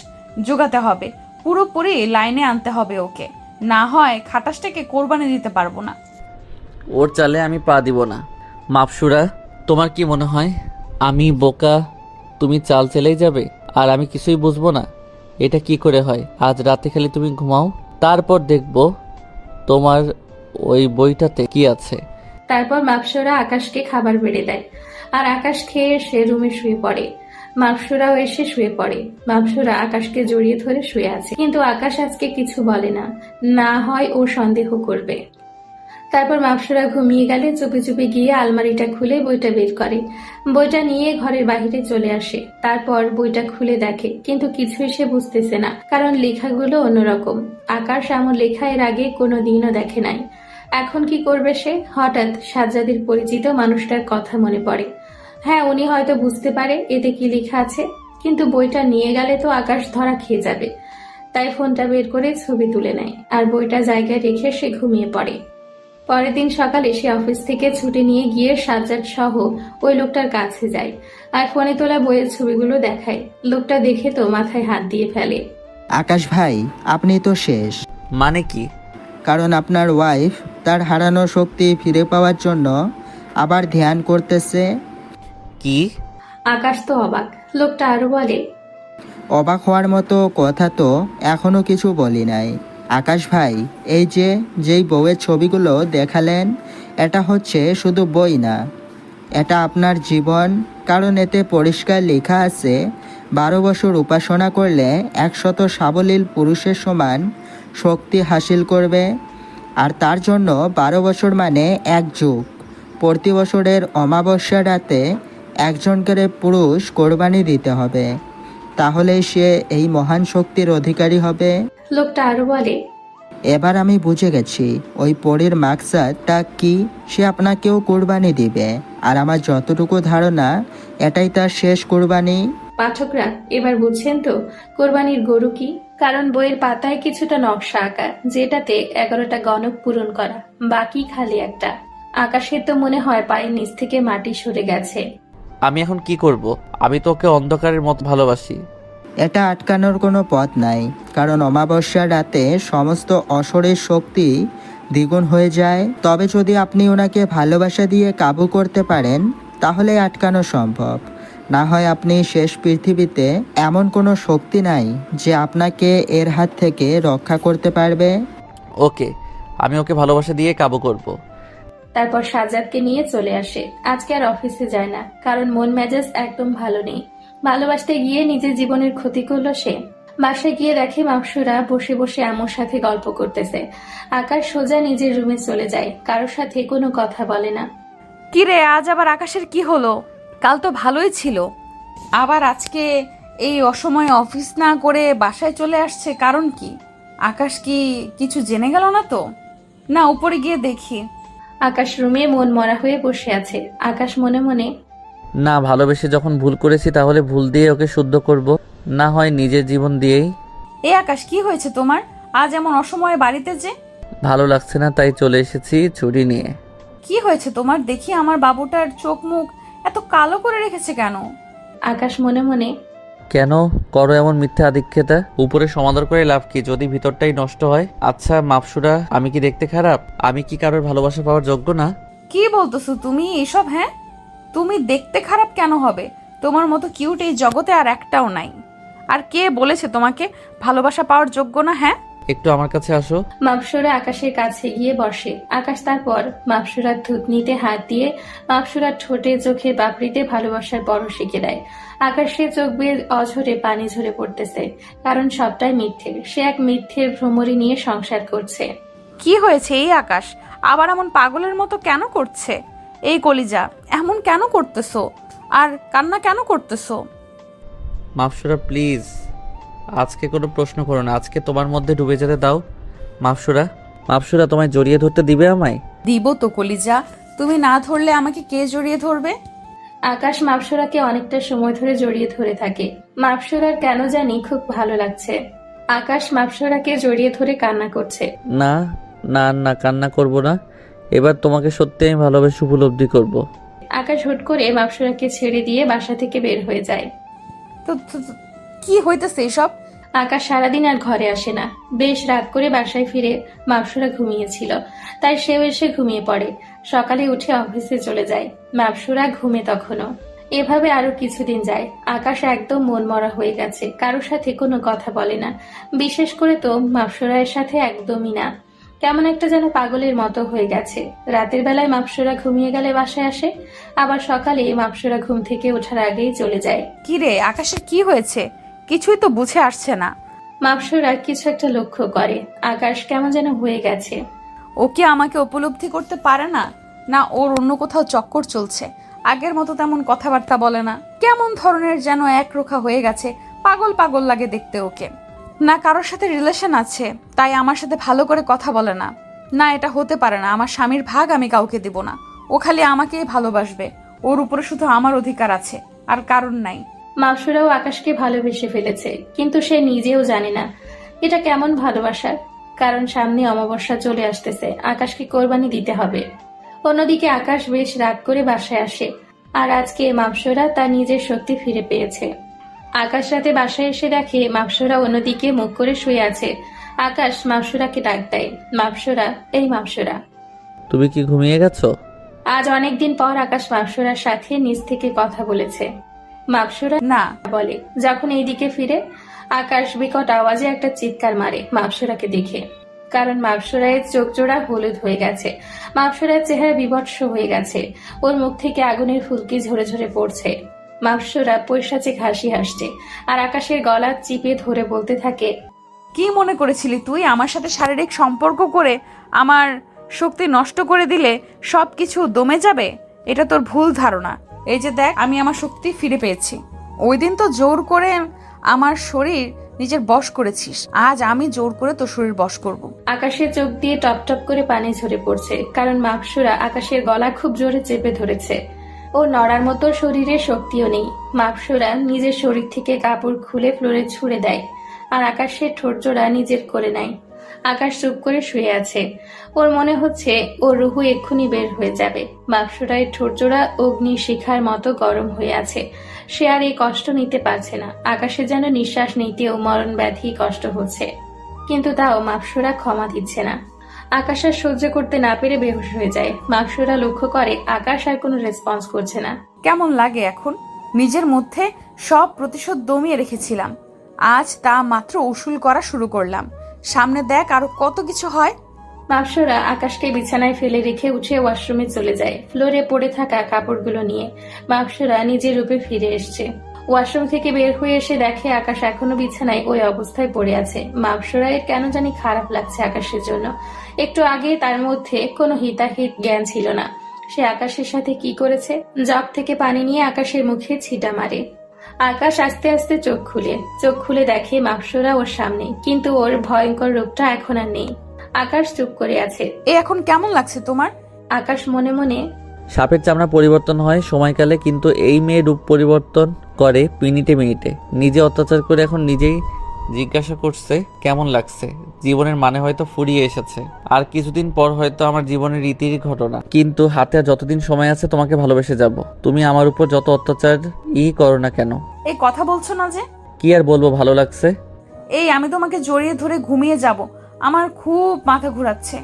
জোগাতে হবে, পুরোপুরি লাইনে আনতে হবে ওকে। না হয় খাটাসটাকে কোরবানি দিতে পারবো না। ওর চালে আমি পা দিব না। মাপসুরা, তোমার কি মনে হয় আমি বোকা? তুমি চাল চেলেই যাবে আর আমি কিছুই বুঝবো না? এটা কি করে হয়? আজ রাতে খালি তুমি ঘুমাও, তারপর দেখবো তোমার ওই বইটাতে কি আছে। তারপর মাপসরা আকাশকে খাবার বেড়ে দেয় আর আকাশ খেয়ে এসে রুমে শুয়ে পড়ে। মাপসরাও এসে শুয়ে পড়ে। মাপসরা আকাশকে জড়িয়ে ধরে শুয়ে আছে, কিন্তু আকাশ আজকে কিছু বলে না, না হয় ও সন্দেহ করবে। তারপর মাপসরা ঘুমিয়ে গেলে চুপি চুপি গিয়ে আলমারিটা খুলে বইটা বের করে। বইটা নিয়ে ঘরের বাইরে চলে আসে। তারপর বইটা খুলে দেখে, কিন্তু কিছুই সে বুঝতেছে না, কারণ লেখাগুলো অন্যরকম। আকাশ এমন লেখা এর আগে কোনোদিনও দেখে নাই। এখন কি করবে সে? হঠাৎ সাজ্জাদের পরিচিত মানুষটার কথা মনে পড়ে। হ্যাঁ, উনি হয়তো বুঝতে পারে এতে কি লেখা আছে, কিন্তু বইটা নিয়ে গেলে তো আকাশ ধরা খেয়ে যাবে। তাই ফোনটা বের করে ছবি তুলে নেয় আর বইটা জায়গায় রেখে সে ঘুমিয়ে পড়ে। পরের দিন সকালে সে অফিস থেকে ছুটি নিয়ে গিয়ে সাজ্জাদ সহ ওই লোকটার কাছে যায় আর ফোনে তোলা বইয়ের ছবিগুলো দেখায়। লোকটা দেখে তো মাথায় হাত দিয়ে ফেলে। আকাশ ভাই, আপনি তো শেষ। মানে কি? কারণ আপনার ওয়াইফ তার হারানো শক্তি ফিরে পাওয়ার জন্য আবার ধ্যান করতেছে। কি? আকাশ তো অবাক। লোকটা আরো বলে, অবাক হওয়ার মতো কথা তো এখনো কিছু বলি নাই। আকাশ ভাই, এই যেই বউয়ের ছবিগুলো দেখালেন, এটা হচ্ছে শুধু বই না, এটা আপনার জীবন। কারণ এতে পরিষ্কার লেখা আছে 12 বছর উপাসনা করলে 100 সাবলীল পুরুষের সমান শক্তি হাসিল করবে। আর তার জন্য 12 বছর মানে 1 যুগ। প্রতি বছরের অমাবস্যা রাতে একজন করে পুরুষ কোরবানি দিতে হবে, তাহলে সে এই মহান শক্তির অধিকারী হবে। লোকটা আরো বলে, এবার আমি বুঝে গেছি ওই পরীর মাকসাদটা কি। সে আপনাকেও কোরবানি দিবে, আর আমার যতটুকু ধারণা এটাই তার শেষ কোরবানি। পাঠকরা এবার বুঝছেন তো কোরবানির গরু কি? কারণ বইয়ের পাতায় কিছুটা নকশা আঁকা, যেটাতে 11টা গণক পূরণ করা, বাকি খালি একটা। আকাশের তো মনে হয় পায়ের নিচ থেকে মাটি সরে গেছে। আমি এখন কি করব? আমি তো ওকে অন্ধকারের মতো ভালোবাসি। এটা আটকানোর কোনো পথ নাই, কারণ অমাবস্যার রাতে সমস্ত অশরীর শক্তি দ্বিগুণ হয়ে যায়। তবে যদি আপনি ওনাকে ভালোবাসা দিয়ে কাবু করতে পারেন, তাহলে আটকানো সম্ভব। না হয় আপনি শেষ পৃথিবীতে এমন কোনো শক্তি নাই যে আপনাকে এর হাত থেকে রক্ষা করতে পারবে। ওকে, আমি ওকে ভালোবাসা দিয়ে কাবু করব। তারপর সাজ্জাদকে নিয়ে চলে আসে। আজকে আর অফিসে যায় না, কারণ মন মেজাজ একদম ভালো নেই। ভালোবাসতে গিয়ে নিজের জীবনের ক্ষতি করলো সে। বাসায় গিয়ে দেখে মাকসুরা বসে বসে আম্মুর সাথে গল্প করতেছে। আকাশ সোজা নিজের রুমে চলে যায়, কারোর সাথে কোনো কথা বলে না। কি রে, আজ আবার আকাশের কি হলো? কাল তো ভালোই ছিল, আবার আজকে এই অসময়ে অফিস না করে বাসায় চলে আসছে, কারণ কি? আকাশ কি কিছু জেনে গেল না তো? না, উপরে গিয়ে দেখি। আকাশ রুমে মন মরা হয়ে বসে আছে। আকাশ মনে মনে, না, ভালোবেসে যখন ভুল করেছি তাহলে ভুল দিয়ে ওকে শুদ্ধ করব, না হয় নিজের জীবন দিয়েই। এ আকাশ, কি হয়েছে তোমার? আজ এমন অসময়ে বাড়িতে যে? ভালো লাগছে না তাই চলে এসেছি ছুরি নিয়ে। কি হয়েছে তোমার? দেখি আমার বাবুটার চোখ মুখ এত কালো করে রেখেছে কেন? আকাশ মনে মনে, কেন করো এমন মিথ্যা আদিক্ষেতা? উপরে সমাদর করে লাভ কি যদি ভিতরটাই নষ্ট হয়? আচ্ছা মাপসুরা, আমি কি দেখতে খারাপ? আমি কি কারোর ভালোবাসা পাওয়ার যোগ্য না? কি বলতেছো তুমি এসব? হ্যাঁ, তুমি দেখতে খারাপ কেন হবে? তোমার মতো কিউট এই জগতে আর একটাও নাই। আর কে বলেছে তোমাকে ভালোবাসা পাওয়ার যোগ্য না? হ্যাঁ, একটু আমার কাছে আসো। মাপসুরা আকাশের কাছে গিয়ে বসে। আকাশ তারপর মাপসুরার থুতনিতে হাত দিয়ে মাপসুরার ঠোঁটে চোখে পাপড়িতে ভালোবাসার পরশ শিখে দেয়। আকাশের চোখ বেয়ে অঝরে পানি ঝরে পড়তেছে, কারণ সবটাই মিথ্যে। সে এক মিথ্যের ভ্রমরি নিয়ে সংসার করছে। কি হয়েছে এই আকাশ? আবার এমন পাগলের মতো কেন করছে? এই কলিজা, এমন কেন করতেছো? আর কান্না কেন করতেছো? মাপসুরা প্লিজ, আজকে কোনো প্রশ্ন করো না, আজকে তোমার মধ্যে ডুবে যেতে দাও। মাপসুরা, মাপসুরা তোমায় জড়িয়ে ধরতে দিবে আমায়? দিব তো কলিজা, তুমি না ধরলে আমাকে কে জড়িয়ে ধরবে? আকাশ মাপসুরাকে অনেকটা সময় ধরে জড়িয়ে ধরে থাকে। মাপসুরার কেন জানি খুব ভালো লাগছে। আকাশ মাপসুরাকে জড়িয়ে ধরে কান্না করছে। না না না, কান্না করব না, এবার তোমাকে সত্যি আমি ভালোবেসে উপলব্ধি করব। আকাশ হুট করে মাপসুরাকে ছেড়ে দিয়ে বাসা থেকে বের হয়ে যায়। তো কি হইতেছে এসব? আকাশ সারাদিন আর ঘরে আসে না। বেশ রাত করে বাসায় ফিরে মাপসুরা ঘুমিয়েছিল, তাই সেও এসে ঘুমিয়ে পড়ে। সকালে উঠে অফিসে চলে যায়। মাপসুরা ঘুমে তখনও। এভাবে আরো কিছুদিন যায়। আকাশ একদম মনমরা হয়ে গেছে, কারোর সাথে কোনো কথা বলে না, বিশেষ করে তো মাপসুরার সাথে একদমই না। কেমন একটা যেন পাগলের মতো হয়ে গেছে। রাতের বেলায় মাপসুরা ঘুমিয়ে গেলে বাসায় আসে, আবার সকালে মাপসুরা ঘুম থেকে ওঠার আগেই চলে যায়। কি রে, আকাশের কি হয়েছে? কিছুই তো বুঝে আসছে না। মাপসুরা কিছু একটা লক্ষ্য করে। আকাশ কেমন যেন হয়ে গেছে। ও কি আমাকে উপলব্ধি করতে পারে না? না ওর অন্য কোথাও চক্কর চলছে? আগের মতো তেমন কথাবার্তা বলে না, কেমন ধরনের যেন একরোখা হয়ে গেছে। পাগল পাগল লাগে দেখতে ওকে। না কারোর সাথে রিলেশন আছে তাই আমার সাথে ভালো করে কথা বলে না। না, এটা হতে পারে না। আমার স্বামীর ভাগ আমি কাউকে দিব না। ও খালি আমাকেই ভালোবাসবে। ওর উপরে শুধু আমার অধিকার আছে, আর কারণ নাই। মাপসুরাও আকাশকে ভালোবেসে ফেলেছে, কিন্তু সে নিজেও জানে না এটা কেমন ভালোবাসা। কারণ সামনে অমাবস্যা চলে আসতেছে, আকাশকে কোরবানি দিতে হবে। অন্যদিকে আকাশ বেশ রাত করে বাসায় আসে, আর আজকে মাপসুরা তার নিজের শক্তি ফিরে পেয়েছে। আকাশ রাতে বাসায় এসে দেখে মাপসুরা অন্যদিকে মুখ করে শুয়ে আছে। আকাশ মাপসুরাকে ডাক দেয়। মাপসুরা, এই মাপসুরা। তুমি কি ঘুমিয়ে গেছো? আজ অনেকদিন পর আকাশ মাপসুরার সাথে নিজ থেকে কথা বলেছে। মাপসুরা না বলে। যখন এইদিকে ফিরে আকাশ বিকট আওয়াজে একটা চিৎকার মারে মাপসুরাকে দেখে, কারণ মাপসুরায়ের চোখ জোড়া হলুদ হয়ে গেছে। মাপসুরায়ের চেহারা বিভৎস হয়ে গেছে। ওর মুখ থেকে আগুনের ফুলকি ঝরে ঝরে পড়ছে। মাপসুরা পৈশাচিক হাসি হাসছে, আর আকাশের গলা চিপে ধরে বলতে থাকে, কি মনে করেছিলি তুই আমার সাথে শারীরিক সম্পর্ক করে আমার শক্তি নষ্ট করে দিলে সবকিছু দমে যাবে? এটা তোর ভুল ধারণা। এই যে দেখ, আমি আমার শক্তি ফিরে পেয়েছি। ওই দিন তো জোর করে আমার শরীর নিজের বশ করেছিস, আজ আমি জোর করে তোর শরীর বশ করব। আকাশের চোখ দিয়ে টপ টপ করে পানি ঝরে পড়ছে, কারণ মাপসুরা আকাশের গলা খুব জোরে চেপে ধরেছে। ও নড়ার মতো শরীরে শক্তিও নেই। মাপসুরা নিজের শরীর থেকে কাপড় খুলে ফ্লোরে ছুঁড়ে দেয়, আর আকাশের ঠোঁট জোড়া নিজের করে নেয়। আকাশ চুপ করে শুয়ে আছে। ওর মনে হচ্ছে ওর রুহু এক্ষুনি বের হয়ে যাবে। মাপসুরায়ের ঠোঁট জোড়া অগ্নি শিখার মতো গরম হয়ে আছে। সে আর এই কষ্ট নিতে পারছে না। আকাশে যেন নিঃশ্বাস নিতেও মরণ ব্যাধি কষ্ট হচ্ছে, কিন্তু তাও মাপসুরা ক্ষমা দিচ্ছে না। আকাশ আর সহ্য করতে না পেরে বেহুশ হয়ে যায়। মাপসুরা লক্ষ্য করে আকাশ আর কোনো রেসপন্স করছে না। কেমন লাগে এখন? নিজের মধ্যে সব প্রতিশোধ দমিয়ে রেখেছিলাম, আজ তা মাত্র উসুল করা শুরু করলাম। সামনে দেখ আরো কত কিছু হয়। মাপসরা আকাশকে বিছানায় ফেলে রেখে উঠে ওয়াশরুমে চলে যায় ফ্লোরে পড়ে থাকা কাপড়গুলো নিয়ে। মাপসরা নিজের রূপে ফিরে এসছে। ওয়াশরুম থেকে বের হয়ে এসে দেখে আকাশ এখনো বিছানায় ওই অবস্থায় পড়ে আছে। মাপসরায়ের কেন জানি খারাপ লাগছে আকাশের জন্য। একটু আগে তার মধ্যে কোনো হিতাহিত জ্ঞান ছিল না। সে আকাশের সাথে কি করেছে? জগ থেকে পানি নিয়ে আকাশের মুখে ছিটা মারে। আকাশ আস্তে আস্তে চোখ খুলে দেখে মাপসরা ওর সামনে, কিন্তু ওর ভয়ঙ্কর রূপটা এখন আর নেই। আকাশ চুপ করে আছে। এ এখন কেমন লাগছে তোমার? আকাশ মনে মনে সাপের চামড়া পরিবর্তন হয় সময়কালে, কিন্তু এই মেয়ে রূপ পরিবর্তন করে মিনিটে মিনিটে। নিজে অত্যাচার করে এখন নিজেই জিজ্ঞাসা করছে কেমন লাগছে। জীবনের মানে হয়তো ফুরিয়ে এসেছে, আর কিছুদিন পর হয়তো আমার জীবনের রীতির ঘটনা। কিন্তু হাতে আর যতদিন সময় আছে তোমাকে ভালোবেসে যাব। তুমি আমার উপর যত অত্যাচার করো না কেন। এই কথা বলছো না যে? কি আর বলবো, ভালো লাগছে। এই আমি তোমাকে জড়িয়ে ধরে ঘুমিয়ে যাব, আমার খুব মাথা ঘোরাচ্ছে।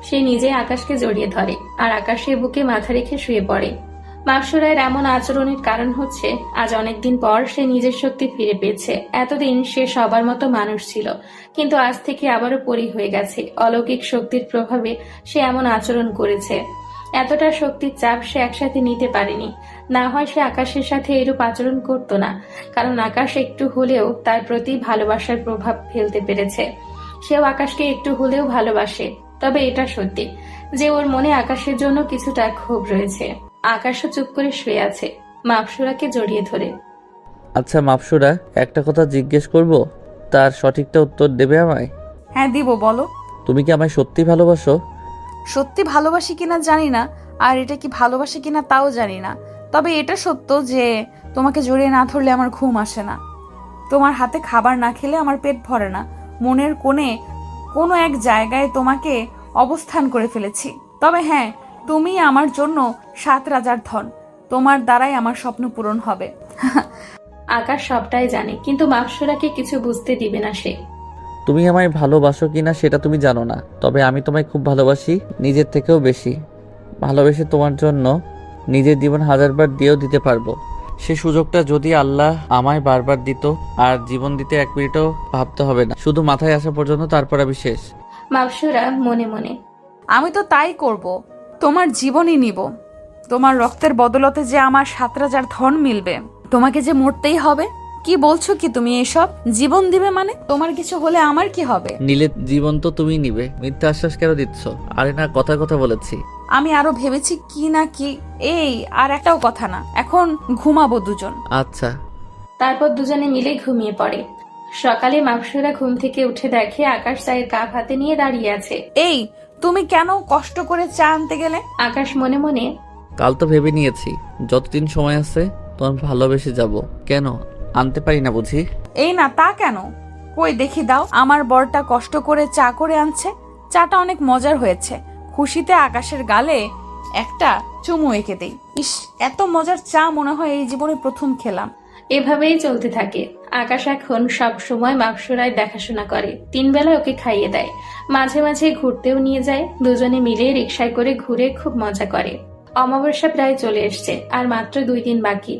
সে নিজে আকাশকে জড়িয়ে ধরে আর আকাশের বুকে মাথা রেখে শুয়ে পড়ে। মাপসরায়ের এমন আচরণের কারণ হচ্ছে আজ অনেকদিন পর সে নিজের শক্তি ফিরে পেয়েছে। এতদিন সে সবার মতো মানুষ ছিল, কিন্তু আজ থেকে আবারও পরী হয়ে গেছে। অলৌকিক শক্তির প্রভাবে সে এমন আচরণ করেছে। এতটা শক্তির চাপ সে একসাথে নিতে পারেনি। না হয় সে আকাশের সাথে এরূপ আচরণ করত না, কারণ আকাশ একটু হলেও তার প্রতি ভালোবাসার প্রভাব ফেলতে পেরেছে। সেও আকাশকে একটু হলেও ভালোবাসে। তবে এটা সত্যি যে ওর মনে আকাশের জন্য কিছুটা ক্ষোভ রয়েছে। আকাশও চুপ করে শুয়ে আছে, মাপসুরাকে জড়িয়ে ধরে। আচ্ছা মাপসুরা, একটা কথা জিজ্ঞেস করব, তার সঠিকটা উত্তর দেবে আমায়? হ্যাঁ দিব, বলো। তুমি কি আমায় সত্যি ভালোবাসো? সত্যি ভালোবাসি কিনা জানি না, আর এটা কি ভালোবাসি কিনা তাও জানি না। তবে এটা সত্য যে তোমাকে জড়িয়ে না ধরলে আমার ঘুম আসে না, তোমার হাতে খাবার না খেলে আমার পেট ভরে না। মনের কোণে কোনো এক জায়গায় তোমাকে অবস্থান করে ফেলেছি। তবে হ্যাঁ, তুমি আমার জন্য 7 রাজার ধন, তোমার দ্বারাই আমার স্বপ্ন পূরণ হবে। আকাশ সবটাই জানে, কিন্তু মাপসুরাকে কিছু বুঝতে দিবে না সে। তুমি আমায় ভালোবাসো কিনা সেটা তুমি জানো না, তবে আমি তোমায় খুব ভালোবাসি, নিজের থেকেও বেশি। ভালোবেসে তোমার জন্য নিজের জীবন 1000বার দিয়েও দিতে পারবো। সে সুযোগটা যদি আল্লাহ আমায় বারবার দিত, আর জীবন দিতে 1 মিনিটও ভাবতে হবে না, শুধু মাথায় আসা পর্যন্ত, তারপর আমি শেষ। মাপসুরা মনে মনে, আমি তো তাই করব, তোমার জীবনই নিব। তোমার রক্তের বদলতে যে আমার 7 রাজার ধন মিলবে, তোমাকে যে মরতেই হবে। কি বলছো কি তুমি এসব? জীবন দিবে মানে? তোমার কিছু হলে আমার কি হবে? নিলে জীবন তো তুমি নিবে, মিথ্যা আশ্বাস কেন দিচ্ছ? আরে না, কথা বলেছি। আমি আরো ভেবেছি কি না কি। এই আর একটাও কথা না, এখন ঘুমাবো দুজন। আচ্ছা। তারপর দুজনে মিলে ঘুমিয়ে পড়ে। সকালে মাপসুরা ঘুম থেকে উঠে দেখে আকাশ চায়ের কাপ হাতে নিয়ে দাঁড়িয়ে আছে। এই তুমি কেন কষ্ট করে চা আনতে গেলে? আকাশ মনে মনে, কাল তো ভেবে নিয়েছি যতদিন সময় আছে তোমার ভালোবেসে যাব। কেন আনতে পারি না বুঝি? এই না, তা কেন? কই দেখি দাও, আমার বরটা কষ্ট করে চা করে আনছে। চাটা অনেক মজার হয়েছে। খুশিতে আকাশের গালে একটা চুমু এঁকে দেই। ইস, এত মজার চা মনে হয় এই জীবনে প্রথম খেলাম। এভাবেই চলতে থাকে। আকাশ এখন সব সময় মাপসুরায় দেখাশোনা করে, 3 বেলা ওকে খাইয়ে দেয়, মাঝে মাঝে ঘুরতেও নিয়ে যায়। দুজনে মিলে রিকশায় করে ঘুরে খুব মজা করে। অমাবস্যা প্রায় চলে এসছে, আর মাত্র 2 দিন বাকি।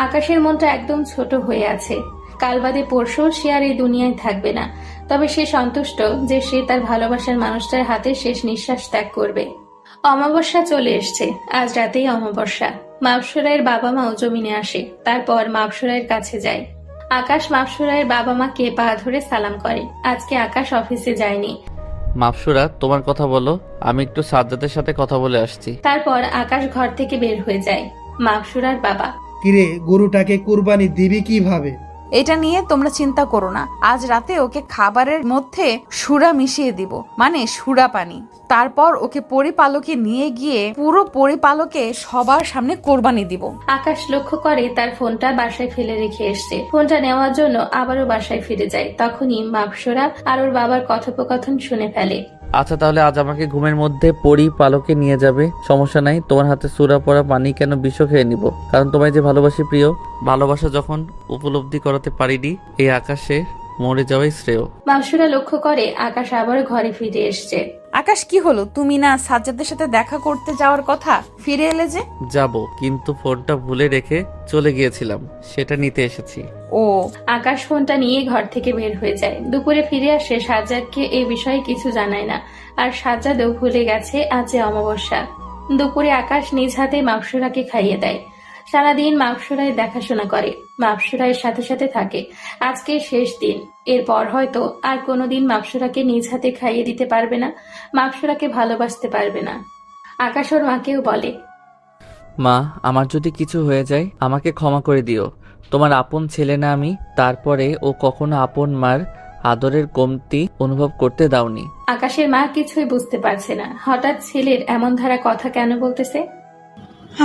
আকাশের মনটা একদম ছোট হয়ে আছে। কাল বাদে পরশু সে আর এই দুনিয়ায় থাকবে না, তবে সে সন্তুষ্ট যে সে তার ভালোবাসার মানুষটার হাতে শেষ নিঃশ্বাস ত্যাগ করবে। অমাবস্যা চলে এসছে, আজ রাতেই অমাবস্যা। মাপসুরায়ের বাবা মাও জমিনে আসে, তারপর মাপসুরায়ের কাছে যায়। আকাশ মাপসুরায়ের বাবা মাকে পা ধরে সালাম করে। আজকে আকাশ অফিসে যায়নি। মাপসুরা, তোমার কথা বলো, আমি একটু সাজ্জাদের সাথে কথা বলে আসছি। তারপর আকাশ ঘর থেকে বের হয়ে যায়। মাপসুরার বাবা, কিরে, গরুটাকে কুরবানি দিবি কিভাবে? এটা নিয়ে তোমরা চিন্তা করো না, আজ রাতে ওকে খাবারের মধ্যে সুরা মিশিয়ে দিব, মানে সুরা পানি। তারপর ওকে পরিপালকে নিয়ে গিয়ে পুরো পরিপালকে সবার সামনে কোরবানি দিব। আকাশ লক্ষ্য করে তার ফোনটা বাসায় ফেলে রেখে এসছে। ফোনটা নেওয়ার জন্য আবারও বাসায় ফিরে যায়। তখনই মাপসুরা আর ওর বাবার কথোপকথন শুনে ফেলে। আচ্ছা তাহলে আজ আমাকে ঘুমের মধ্যে পরিপালকে নিয়ে যাবে, সমস্যা নাই। তোমার হাতে সুরা পড়া পানি কেন বিষ খেয়ে নিব, কারণ তোমায় যে ভালোবাসি প্রিয়। ভালোবাসা যখন উপলব্ধি করাতে পারিনি, এই আকাশে মরে যাওয়াই শ্রেয়। মাপসুরা লক্ষ্য করে আকাশ আবার ঘরে ফিরে এসছে। আকাশ কি হলো, তুমি না সাজ্জাদের সাথে দেখা করতে যাওয়ার কথা, ফিরে এলে যে? যাব, কিন্তু ফোনটা ভুলে রেখে চলে গিয়েছিলাম, সেটা নিতে এসেছি। ও, আকাশ ফোনটা নিয়ে ঘর থেকে বের হয়ে যায়। দুপুরে ফিরে আসে, সাজ্জাদকে এই বিষয়ে কিছু জানায় না। আর সাজ্জাদও ভুলে গেছে আজ যে অমাবস্যা। দুপুরে আকাশ নিজ হাতে মাপসুরাকে খাইয়ে দেয়। সারাদিন মাপসুরায় দেখাশোনা করে, মাপসুরায়ের সাথে সাথে থাকে। আজকে শেষ দিন, এরপর হয়তো আর কোনোদিন মাপসুরাকে নিজ হাতে খাইয়ে দিতে পারবে না, মাপসুরাকে ভালোবাসতে পারবে না। আকাশ ওর মাকেও বলে, মা, আমার যদি কিছু হয়ে যায় আমাকে ক্ষমা করে দিও। তোমার আপন ছেলে না আমি, তারপরে ও কখনো আপন মার আদরের কমতি অনুভব করতে দাওনি। আকাশের মা কিছুই বুঝতে পারছে না, হঠাৎ ছেলের এমন ধারা কথা কেন বলতেছে।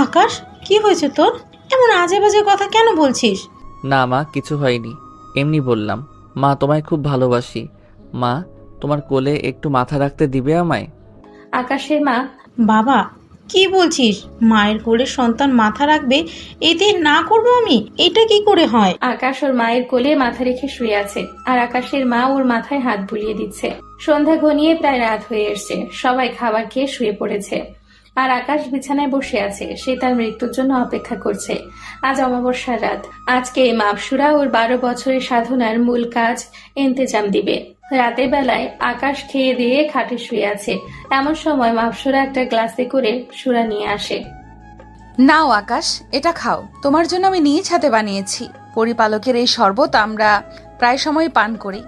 আকাশ, কি হয়েছে তোর? এমন আজে বাজে কথা কেন বলছিস? না মা, কিছু হয়নি, এমনি বললাম। মা, তোমায় খুব ভালোবাসি। মা, তোমার কোলে একটু মাথা রাখতে দিবে আমায়? আকাশের মা, বাবা, কি বলছিস? মায়ের কোলে সন্তান মাথা রাখবে, এতে না করবো আমি? এটা কি করে হয়? আকাশ ওর মায়ের কোলে মাথা রেখে শুয়ে আছে, আর আকাশের মা ওর মাথায় হাত বুলিয়ে দিচ্ছে। সন্ধ্যা ঘনিয়ে প্রায় রাত হয়ে এসছে, সবাই খাবার খেয়ে শুয়ে পড়েছে, আর আকাশ বিছানায় বসে আছে। সে তার মৃত্যুর জন্য অপেক্ষা করছে। আজ অমাবস্যার রাত। আজকে মাপসুরা ওর 12 বছরের সাধনার মূল কাজ ইন্তেজাম দিবে। রাতের বেলায় আকাশ খেয়ে দিয়ে খাটে শুয়ে আছে। এমন সময় মাপসুরা একটা গ্লাসে করে সুরা নিয়ে আসে। নাও আকাশ, এটা খাও, তোমার জন্য আমি নিজ হাতে বানিয়েছি। পরিপালকের এই শরবত আমরা প্রায় সময় পান করি।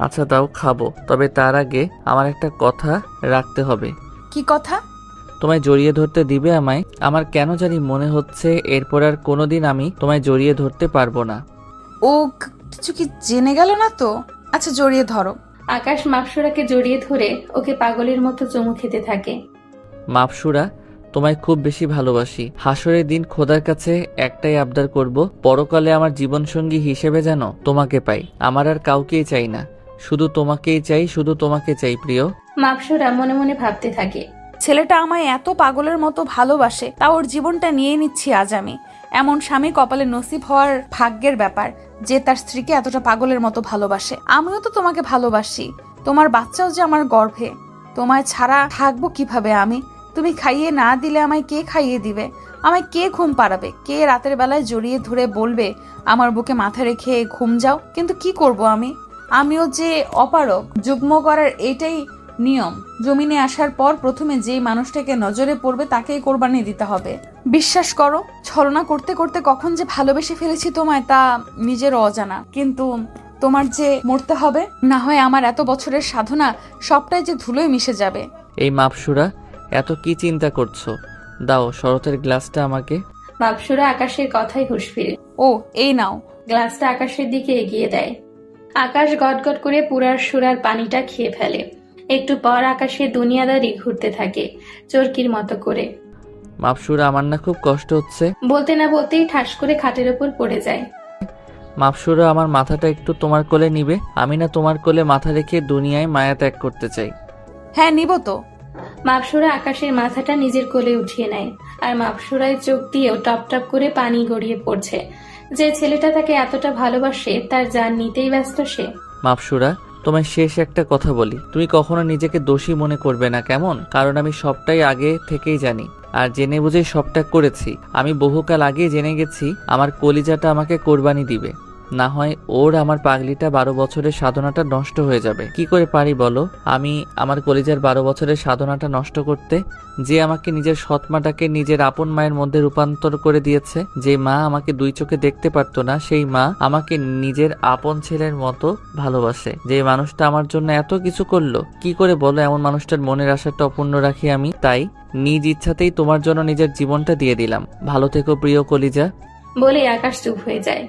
আচ্ছা দাও, খাবো, তবে তার আগে আমার একটা কথা রাখতে হবে। কি কথা? তোমায় জড়িয়ে ধরতে দিবে আমায়? আমার কেন জানি মনে হচ্ছে এরপর আর কোনোদিন আমি তোমায় জড়িয়ে ধরতে পারবো না। ও কিছু কি জেনে গেল না তো? আচ্ছা, জড়িয়ে ধরো। আকাশ মাপসুরাকে জড়িয়ে ধরে ওকে পাগলের মতো চুমু খেতে থাকে। মাপসুরা, তোমায় খুব বেশি ভালোবাসি। হাসরের দিন খোদার কাছে একটাই আবদার করব, পরকালে আমার জীবনসঙ্গী হিসেবে যেন তোমাকে পাই। আমার আর কাউকেই চাই না, শুধু তোমাকেই চাই, শুধু তোমাকে চাই প্রিয়। মাপসুরা মনে মনে ভাবতে থাকে, ছেলেটা আমায় এত পাগলের মতো ভালোবাসে, তা ওর জীবনটা নিয়ে নিচ্ছি আজ আমি। এমন স্বামী কপালে নসিব হওয়ার ভাগ্যের ব্যাপার, যে তার স্ত্রীকে এতটা পাগলের মতো ভালোবাসে। আমিও তো তোমাকে ভালোবাসি, তোমার বাচ্চাও যে আমার গর্ভে। তোমায় ছাড়া থাকবো কিভাবে আমি? তুমি খাইয়ে না দিলে আমায় কে খাইয়ে দিবে? আমায় কে ঘুম পাড়াবে? কে রাতের বেলায় জড়িয়ে ধরে বলবে আমার বুকে মাথা রেখে ঘুম যাও? কিন্তু কি করব আমি? আমিও যে অপারক। যুগ্ম করার এটাই নিয়ম। জমিনে আসার পর প্রথমে যেই মানুষটাকে নজরে পড়বে তাকেই কোরবানি দিতে হবে। বিশ্বাস করো, ছলনা করতে করতে কখন যে ভালোবেসে ফেলেছি তোমায় তা নিজের অজানা। কিন্তু তোমার যে মরতে হবে, না হয় আমার এত বছরের সাধনা সবটাই যে ধুলোয় মিশে যাবে। এই মাপসুরা, এত কি চিন্তা করছো? দাও শরতের গ্লাসটা আমাকে। মাপসুরা আকাশের কথাই হুঁশ ফিরে ও, এই নাও। গ্লাসটা আকাশের দিকে এগিয়ে দেয়। আকাশ গটগট করে পুরার সুরার পানিটা খেয়ে ফেলে। একটু পর আকাশে দুনিয়াদারি ঘুরতে থাকে চরকির মতো করে। মাপসুরা, আমার না খুব কষ্ট হচ্ছে। বলতে না বলতেই ঠাস করে খাটের ওপর পড়ে যায়। মাপসুরা, আমার মাথাটা একটু তোমার কোলে নিবে? আমি না তোমার কোলে মাথা রেখে দুনিয়ায় মায়া ত্যাগ করতে চাই। হ্যাঁ, নিব তো। মাপসুরা আকাশের মাথাটা নিজের কোলে উঠিয়ে নেয়, আর মাপসুরায় চোখ দিয়েও টপ টপ করে পানি গড়িয়ে পড়ছে। যে ছেলেটা তাকে এতটা ভালোবাসে তার জান নিতেই ব্যস্ত সে। মাপসুরা, তোমায় শেষ একটা কথা বলি, তুমি কখনো নিজেকে দোষী মনে করবে না, কেমন? কারণ আমি সবটাই আগে থেকেই জানি, আর জেনে বুঝেই সবটা করেছি। আমি বহুকাল আগেই জেনে গেছি আমার কলিজাটা আমাকে কোরবানি দিবে, না হয় ওর আমার পাগলিটা 12 বছরের সাধনাটা নষ্ট হয়ে যাবে। কি করে পারি বলো আমি আমার কলিজার 12 বছরের সাধনাটা নষ্ট করতে? যে আমাকে নিজের সৎমাটাকে নিজের আপন মায়ের মধ্যে রূপান্তর করে দিয়েছে, যে মা আমাকে 2 চোখে দেখতে পারতো না, সেই মা আমাকে নিজের আপন ছেলের মতো ভালোবাসে। যে মানুষটা আমার জন্য এত কিছু করলো, কি করে বলো এমন মানুষটার মনের আশাটা অপূর্ণ রাখি আমি? তাই নিজ ইচ্ছাতেই তোমার জন্য নিজের জীবনটা দিয়ে দিলাম। ভালো থেকো প্রিয় কলিজা। বলে আকাশ চুপ হয়ে যায়।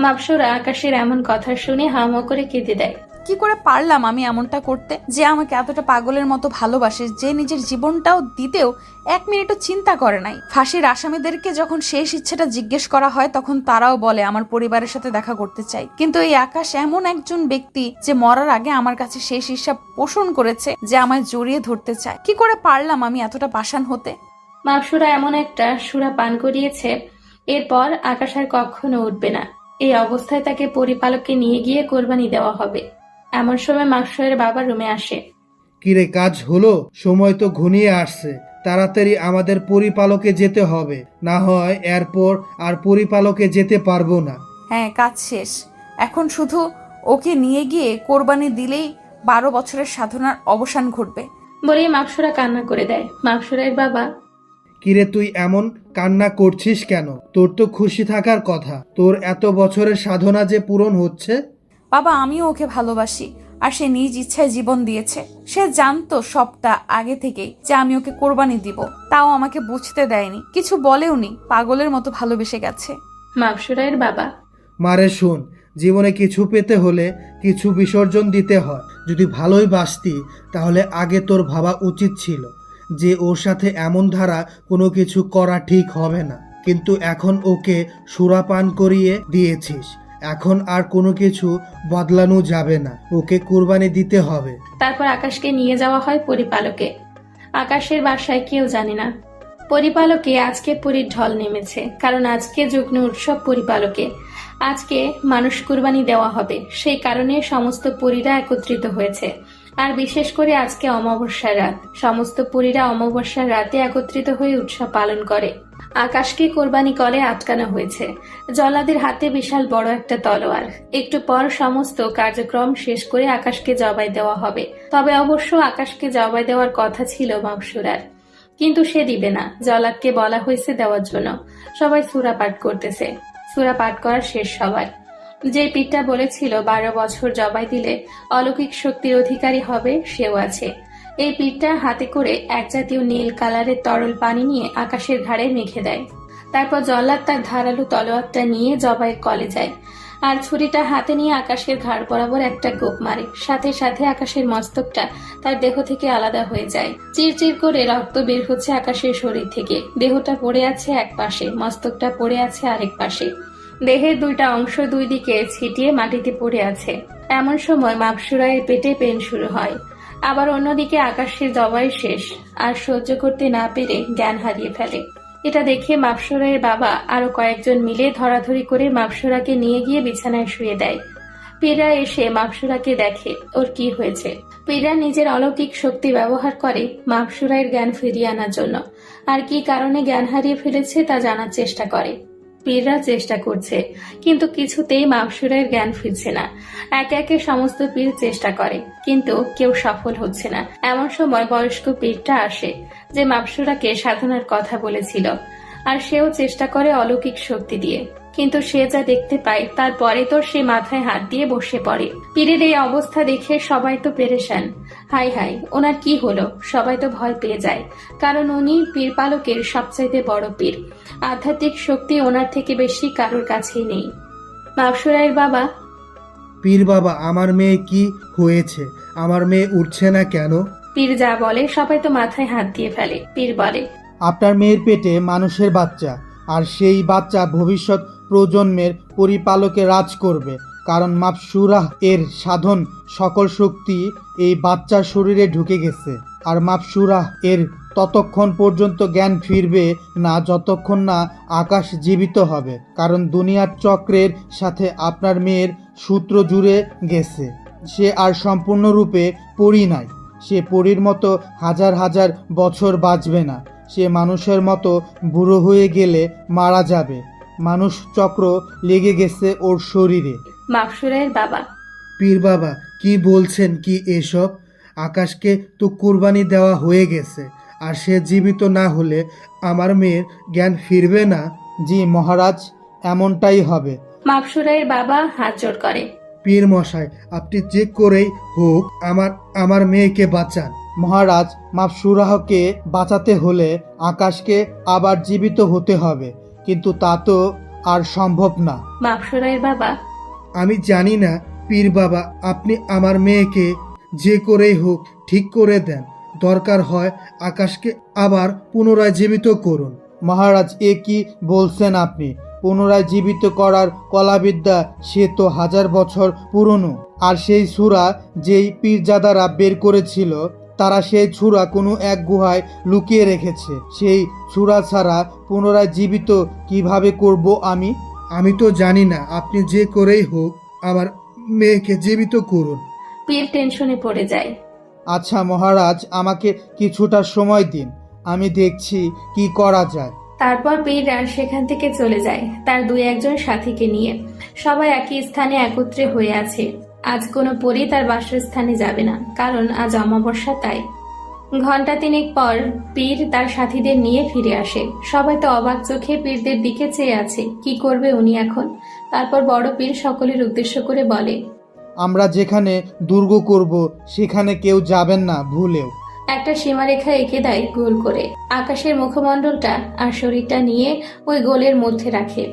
মাপসুরা আকাশের এমন কথা শুনে হামো করে কেঁদে দেয়। কি করে পারলাম আমি এমনটা করতে? যে আমাকে এতটা পাগলের মতো ভালোবাসে, যে নিজের জীবনটাও দিতেও 1 মিনিটও চিন্তা করে নাই। ফাঁসির আসামিদেরকে যখন শেষ ইচ্ছেটা জিজ্ঞেস করা হয় তখন তারাও বলে আমার পরিবারের সাথে দেখা করতে চাই। কিন্তু এই আকাশ এমন একজন ব্যক্তি যে মরার আগে আমার কাছে শেষ ইচ্ছা পোষণ করেছে, যে আমায় জড়িয়ে ধরতে চায়। কি করে পারলাম আমি এতটা পাষাণ হতে? মাপসুরা এমন একটা সুরা পান করিয়েছে, এরপর আকাশ আর কখনো উঠবে না। এই অবস্থায় তাকে পরিপালককে নিয়ে গিয়ে কোরবানি দেওয়া হবে। এমন সময় মাপসুরের বাবা রুমে আসে। কিরে, কাজ হলো? সময় তো ঘনিয়ে আসছে, তাড়াতাড়ি আমাদের পরিপালকে যেতে হবে, না হয় এরপর আর পরিপালকে যেতে পারবো না। হ্যাঁ, কাজ শেষ। এখন শুধু ওকে নিয়ে গিয়ে কোরবানি দিলেই 12 বছরের সাধনার অবসান ঘটবে। বলেই মাপসুরা কান্না করে দেয়। মাপসুরার বাবা, কিরে, তুই এমন কান্না করছিস কেন? তোর তো খুশি থাকার কথা, তোর এত বছরের সাধনা যে পূরণ হচ্ছে। বাবা, আমিও ওকে ভালোবাসি, আর সে নিজ ইচ্ছায় জীবন দিয়েছে। সে জানতো সবটা আগে থেকেই যে আমি ওকে কোরবানি দিব, তাও আমাকে বুঝতে দেয়নি, কিছু বলেওনি, পাগলের মতো ভালোবেসে গেছে। মাপসুরার বাবা, মারে শোন, জীবনে কিছু পেতে হলে কিছু বিসর্জন দিতে হয়। যদি ভালোই বাসতি তাহলে আগে তোর ভাবা উচিত ছিল যে ওর সাথে এমন ধারা কোনো কিছু করা ঠিক হবে না, কিন্তু এখন ওকে সুরাপান করিয়ে দিয়েছিস, এখন আর কোনো কিছু বদলানো যাবে না, ওকে কুরবানি দিতে হবে। তারপর আকাশকে নিয়ে যাওয়া হয় পরিপালকে। আকাশের বাসায় কেউ জানে না পরিপালকে আজকে পরীর ঢল নেমেছে, কারণ আজকে যজ্ঞ উৎসব পরিপালকে। আজকে মানুষ কুরবানি দেওয়া হবে, সেই কারণে সমস্ত পরীরা একত্রিত হয়েছে। আর বিশেষ করে আজকে অমাবস্যার রাত, সমস্ত পরীরা অমাবস্যার রাতে একত্রিত হয়ে উৎসব পালন করে। আকাশকে কোরবানি করে আটকানো হয়েছে জল্লাদের হাতে বিশাল বড় একটা তলোয়ার। একটু পর সমস্ত কার্যক্রম শেষ করে আকাশকে জবাই দেওয়া হবে। তবে অবশ্য আকাশকে জবাই দেওয়ার কথা ছিল মাপসুরার, কিন্তু সে দিবে না। জল্লাদকে বলা হয়েছে দেওয়ার জন্য। সবাই সূরা পাঠ করতেছে। সূরা পাঠ করা শেষ সবার। যে পীরটা বলেছিল 12 বছর জবাই দিলে অলৌকিক শক্তির অধিকারী হবে, সেও আছে। এই পীরটা হাতে করে এক জাতীয় নীল কালারের তরল পানি নিয়ে আকাশের ঘাড়ে মেখে দেয়। তারপর জল্লাদ তার ধারালো তলোয়ারটা নিয়ে জবাইয়ের কলে যায়, আর ছুরিটা হাতে নিয়ে আকাশের ঘাড় বরাবর একটা গোপ মারে। সাথে সাথে আকাশের মস্তকটা তার দেহ থেকে আলাদা হয়ে যায়। চিরচির করে রক্ত বের হচ্ছে আকাশের শরীর থেকে। দেহটা পড়ে আছে এক পাশে, মস্তকটা পড়ে আছে আরেক পাশে। দেহের দুইটা অংশ দুই দিকে ছিটিয়ে মাটিতে পড়ে আছে। এমন সময় মাপসুরায়ের পেটে পেন শুরু হয়। আবার অন্যদিকে আকাশের জবাই শেষ, আর সহ্য করতে না পেরে জ্ঞান হারিয়ে ফেলে। এটা দেখে মাপসুরায়ের বাবা আরো কয়েকজন মিলে ধরাধরি করে মাপসুরাকে নিয়ে গিয়ে বিছানায় শুয়ে দেয়। পীররা এসে মাপসুরাকে দেখে ওর কি হয়েছে। পীররা নিজের অলৌকিক শক্তি ব্যবহার করে মাপসুরায়ের জ্ঞান ফিরিয়ে আনার জন্য, আর কি কারণে জ্ঞান হারিয়ে ফেলেছে তা জানার চেষ্টা করে। পীররা চেষ্টা করছে, কিন্তু কিছুতেই মাপসুরায়ের জ্ঞান ফিরছে না। একে একে সমস্ত পীর চেষ্টা করে, কিন্তু কেউ সফল হচ্ছে না। এমন সময় বয়স্ক পীরটা আসে, যে মাপসুরাকে সাধনার কথা বলেছিল, আর সেও চেষ্টা করে অলৌকিক শক্তি দিয়ে, কিন্তু সে যা দেখতে পায় তারপরে তো সে মাথায় হাত দিয়ে বসে পড়ে। পীরের এই অবস্থা দেখে সবাই তো পেরেশান। হাই হাই, ওনার কি হলো? সবাই তো ভয় পেয়ে যায়, কারণ উনি পীর পালকের সবচাইতে বড় পীর। আধ্যাত্মিক শক্তি ওনার থেকে বেশি কারোর কাছেই নেই। মাপসুরায়ের বাবা, পীর বাবা, আমার মেয়ে কি হয়েছে? আমার মেয়ে উঠছে না কেন? পীর যা বলে সবাই তো মাথায় হাত দিয়ে ফেলে। পীর বলে, আপনার মেয়ের পেটে মানুষের বাচ্চা, আর সেই বাচ্চা ভবিষ্যৎ প্রজন্মের পরিপালকে রাজ করবে, কারণ মাপসুরাহ এর সাধন সকল শক্তি এই বাচ্চার শরীরে ঢুকে গেছে। আর মাপসুরাহ এর ততক্ষণ পর্যন্ত জ্ঞান ফিরবে না যতক্ষণ না আকাশ জীবিত হবে, কারণ দুনিয়ার চক্রের সাথে আপনার মেয়ের সূত্র জুড়ে গেছে। সে আর সম্পূর্ণরূপে পরী নাই। সে পরীর মতো হাজার হাজার বছর বাঁচবে না। সে মানুষের মতো বুড়ো হয়ে গেলে মারা যাবে। মানুষ চক্র লেগে গেছে ওর শরীরে। মাপসুরায়ের বাবা, পীর বাবা, কি বলছেন কি এসব? আকাশকে তো কুরবানি দেওয়া হয়ে গেছে, আর সে জীবিত না হলে আমার মেয়ের জ্ঞান ফিরবে না। জি মহারাজ, এমনটাই হবে। মাপসুরায়ের বাবা হাত জোড় করে। পীর মশাই, আপনি যে করেই হোক আমার মেয়েকে বাঁচান। মহারাজ, মাপসুরাহকে বাঁচাতে হলে আকাশকে আবার জীবিত হতে হবে, কিন্তু তা তো আর সম্ভব না। মাপসুরায়ের বাবা, আমি জানি না পীর বাবা, আপনি আমার মেয়েকে যে করেই হোক ঠিক করে দেন। দরকার হয় আকাশকে আবার পুনরায় জীবিত করুন। মহারাজ, এ কি বলছেন আপনি? পুনরায় জীবিত করার কলাবিদ্যা সে তো হাজার বছর পুরনো। আর সেই ছুরা যেই পীরজাদারা বের করেছিল, তারা সেই ছুরা কোনো এক গুহায় লুকিয়ে রেখেছে। সেই ছুরা ছাড়া পুনরায় জীবিত কিভাবে করব আমি? আমি তো জানি না, আপনি যে করেই হোক আমার মেয়েকে জীবিত করুন। পীর টেনশনে পড়ে যায়। আচ্ছা মহারাজ, আমাকে কিছুটা সময় দিন, আমি দেখছি কি করা যায়। তারপর পীররা সেখান থেকে চলে যায় তার দুই একজন সাথীকে নিয়ে। সবাই একই স্থানে একত্রে হয়ে আছে। আজ কোনো পরী তার বাসস্থানে যাবে না, কারণ আজ অমাবস্যা। তাই ঘন্টা তিনেক পর পীর তার সাথীদের নিয়ে ফিরে আসে। সবাই তো অবাক চোখে পীরদের দিকে চেয়ে আছে, কি করবে উনি এখন। তারপর বড় পীর সকলের উদ্দেশ্য করে বলে, আমরা যেখানে দুর্গ করব সেখানে কেউ যাবেন না ভুলেও। একটা সীমারেখা এঁকে দেয় গোল করে। আকাশের মুখমণ্ডলটা আর শরীরটা নিয়ে ওই গোলের মধ্যে রাখে।